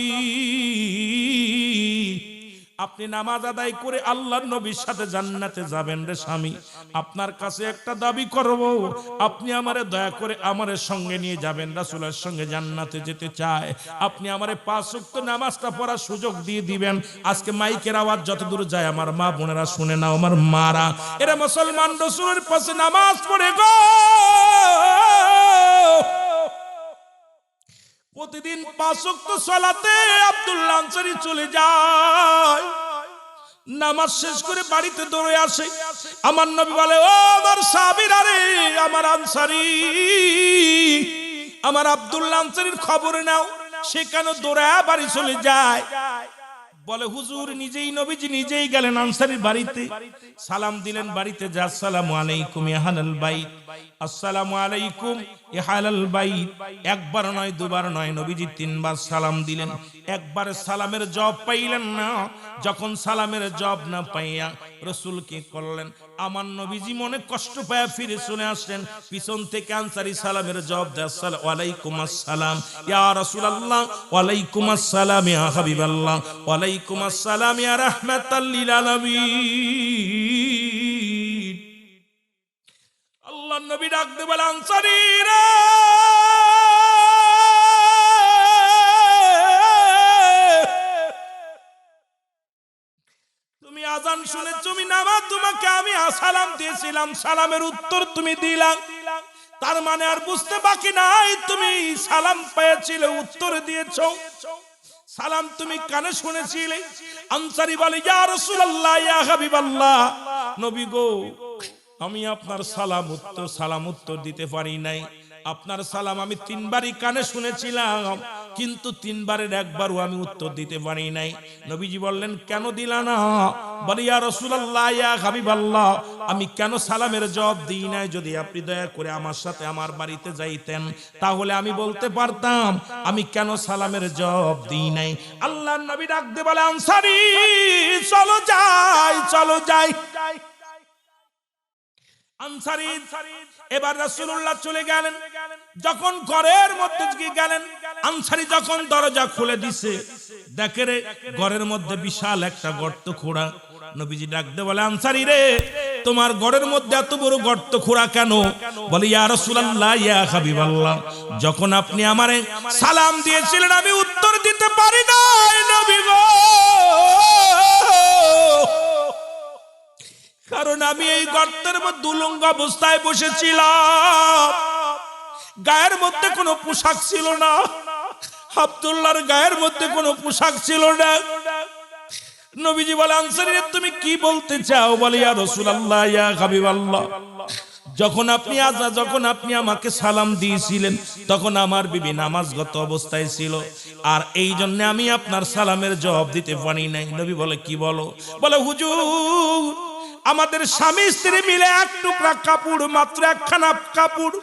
আপনি নামাজ আদায় করে আল্লাহর নবীর সাথে জান্নাতে যাবেন রে স্বামী। আপনার কাছে একটা দাবি করব, আপনি আমারে দয়া করে আমারে সঙ্গে নিয়ে যাবেন, রাসূলের সঙ্গে জান্নাতে যেতে চায়। আপনি আমারে 5 ওয়াক্ত নামাজটা পড়ার সুযোগ দিয়ে দিবেন। আজকে মাইকের আওয়াজ যতদূর যায় আমার মা বোনেরা শুনে নাও, আমার মারা, এরা মুসলমান রাসূলের পাশে নামাজ পড়ে গো, প্রতিদিন 5 ওয়াক্ত সালাতে আব্দুল্লাহ আনসারী চলে যায়, নামাজ শেষ করে বাড়িতে দৌড়ে আসে। আমার নবী বলে ও আমার সাহাবীরা রে, আমার আনসারী, আমার আব্দুল্লাহ আনসারীর খবর নাও। সে কেন দৌড়ায় বাড়ি চলে যায়? বলে হুজুর নিজেই, নবীজি নিজেই গেলেন আনসারীর বাড়িতে, সালাম দিলেন বাড়িতে, যা আসসালামু আলাইকুম ইয়া আহলাল বাইত, আসসালামু আলাইকুম ইয়া আহলাল বাইত। একবার নয়, দুবার নয়, নবীজি 3 বার সালাম দিলেন। একবার সালামের জবাব পাইলেন না। যখন সালামের জবাব না পাইয়া রাসূল কি করলেন? আমার নবীজি মনে কষ্ট পায় ফিরে চলে আসলেন। পিছন থেকে আনসারী সালামের জবাব দেয়, আসসালামু আলাইকুম আসসালাম ইয়া রাসূলুল্লাহ, ওয়ালাইকুম আসসালাম ইয়া হাবিবাল্লাহ, ওয়ালাইকুম আসসালাম ইয়া রাহমাতাল লিল আলামিন। আল্লাহর নবী ডাক দিয়ে বলে, আনসারী রে, তুমি আজান শুনে তুমি নামাজ, তোমাকে আমি সালাম দিয়েছিলাম, সালামের উত্তর তুমি দিলা, তার মানে আর বুঝতে বাকি নাই তুমি সালাম পেয়েছিলে, উত্তর দিয়েছো, সালাম তুমি কানে শুনেছিলে। আনসারী বলে, ইয়া রাসূলুল্লাহ ইয়া হাবিবাল্লাহ, নবী গো, আমি আপনার সালাম উত্তর দিতে পারি নাই। আপনার সালাম আমি 3 বারই কানে শুনেছিলাম, কিন্তু 3 বারের একবারও আমি উত্তর দিতে পারি নাই। নবীজি বললেন, কেন দিলা না? বলে, ইয়া রাসূলুল্লাহ ইয়া হাবিবাল্লাহ, আমি কেন সালামের জবাব দিই নাই? যদি আপনি দয়া করে আমার সাথে আমার বাড়িতে যাইতেন, তাহলে আমি বলতে পারতাম আমি কেন সালামের জবাব দিই নাই। আল্লাহর নবী ডাক দিয়ে বলে, আনসারী চলো যাই, চলো যাই। আনসারী এবার রাসূলুল্লাহ চলে গেলেন। যখন ঘরের মধ্যে গেলেন, আনসারী যখন দরজা খুলে দিছে, দেখে রে ঘরের মধ্যে বিশাল একটা গর্ত খোঁড়া। নবীজি ডাক দিয়ে বলে, আনসারী রে, তোমার ঘরের মধ্যে এত বড় গর্ত খোঁড়া কেন? বলে, ইয়া রাসূলুল্লাহ ইয়া হাবিবাল্লাহ, যখন আপনি আমারে সালাম দিয়েছিলেন আমি উত্তর দিতে পারি নাই নবী গো, কারণ আমি এই গর্তের মধ্যে উলঙ্গ অবস্থায় বসেছিলাম, গায়ের মধ্যে কোনো পোশাক ছিল না, আব্দুল্লাহর গায়ের মধ্যে কোনো পোশাক ছিল না। নবীজি বলে, আনসারী তুমি কি বলতে চাও? বলে, ইয়া রাসূলুল্লাহ ইয়া হাবিবাল্লাহ, যখন আপনি আমাকে সালাম দিয়েছিলেন তখন আমার বিবি নামাজগত অবস্থায় ছিল, আর এই জন্য আমি আপনার সালামের জবাব দিতে পারি নাই। নবী বলে, কি বলো? বলে, হুজুর, আমাদের স্বামী স্ত্রী মিলে এক টুকরা কাপড়, মাত্র একখানা কাপড়,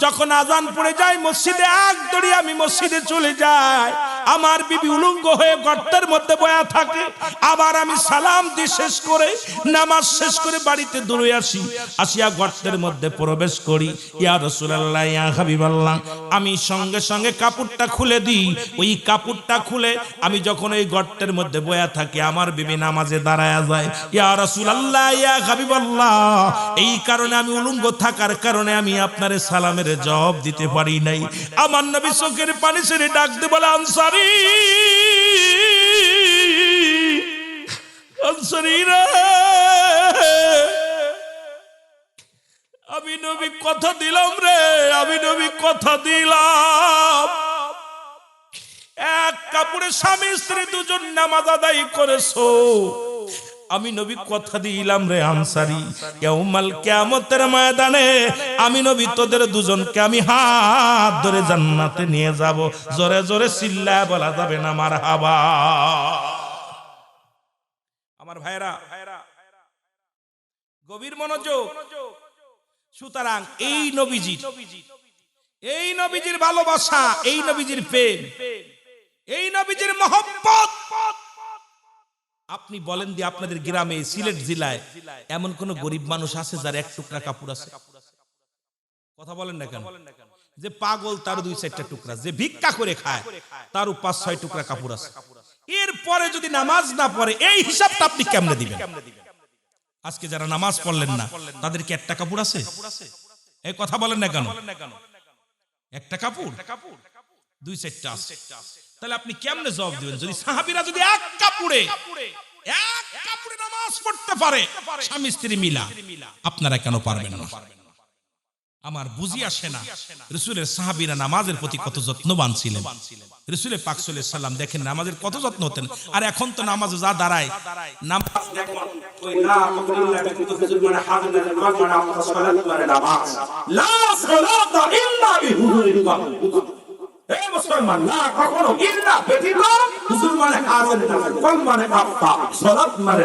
যখন আজান পড়ে যায় মসজিদে, এক দড়ি আমি মসজিদে চলে যাই, আমার বিবি উলঙ্গ হয়ে গর্তের মধ্যে বয়া থাকে, আবার আমি সালাম দিয়ে শেষ করে নামাজ শেষ করে বাড়িতে দৌড়ে আসিয়া গর্তের মধ্যে প্রবেশ করি। ইয়া রাসূলুল্লাহ ইয়া হাবিবাল্লাহ, আমি সঙ্গে সঙ্গে কাপড়টা খুলে দিই। ওই কাপড়টা খুলে আমি যখন এই গর্তের মধ্যে বয়া থাকি, আমার বিবি নামাজে দাঁড়ায়া যায়। ইয়া রাসূলুল্লাহ ইয়া হাবিবাল্লাহ, এই কারণে আমি উলঙ্গ থাকার কারণে আমি আপনার সালামের জবাব দিতে পারি নাই। আমার নবী চোখের পানি ছেড়ে ডাক দিয়ে বলে, আনসারী, আনসারী রে, আমি নবী কথা দিলাম রে, আমি নবী কথা দিলাম, এক কাপড়ে স্বামী স্ত্রী দুজন নামাজ আদায় করেছো, আমি নবী কথা দিলাম রে আনসারী, ইয়াউমাল কিয়ামতের ময়দানে আমি নবী তোদের দুজনকে আমি হাত ধরে জান্নাতে নিয়ে যাব। জোরে জোরে চিল্লায় বলা যাবে না মারহাবা। আমার ভাইরা গভীর মনোযোগ। সুতরাং এই নবীজির ভালোবাসা, এই নবীজির প্রেম, এই নবীজির মহব্বত, আপনি বলেন দিয়ে আপনাদের গ্রামে সিলেট জেলায় এমন কোন গরিব মানুষ আছে যার এক টুকরা কাপড় আছে? কথা বলেন না কেন? যে পাগল তার 2-4টা টুকরা, যে ভিক্ষা করে খায় তারও 5-6 টুকরা কাপড় আছে। এরপরে যদি নামাজ না পড়ে, এই হিসাবটা আপনি কেমনে দিবেন? আজকে যারা নামাজ পড়লেন না তাদের কি একটা কাপড় আছে? এই কথা বলেন না কেন? একটা কাপড় 2-4টা আছে, তাহলে আপনি কেমনে জবাব দিবেন? যদি সাহাবীরা যদি এক কাপড়ে নামাজ পড়তে পারে স্বামী স্ত্রী মিলা, আপনারা কেন পারবেন না? আমার বুঝি আসে না রাসূলের সাহাবীরা নামাজের প্রতি কত যত্নবান ছিলেন। রাসূল পাক সাল্লাল্লাহু আলাইহি ওয়াসাল্লাম দেখেন নামাজের কত যত্ন হতেন। আর এখন তো নামাজে যা দাঁড়ায়, নামাজ দেখুন ওই লা ইল্লা বিহুজুর মানে হাফিজুল কোরআন নামাজ সালাত মানে নামাজ, লা সালাতা ইল্লা বিহুজুরিল কোরআন। এই মুসলমান না কখনো ইল্লা ব্যতীত হুজুর মানে হাফিজ, কোরআন মানে আফতা, সালাত মানে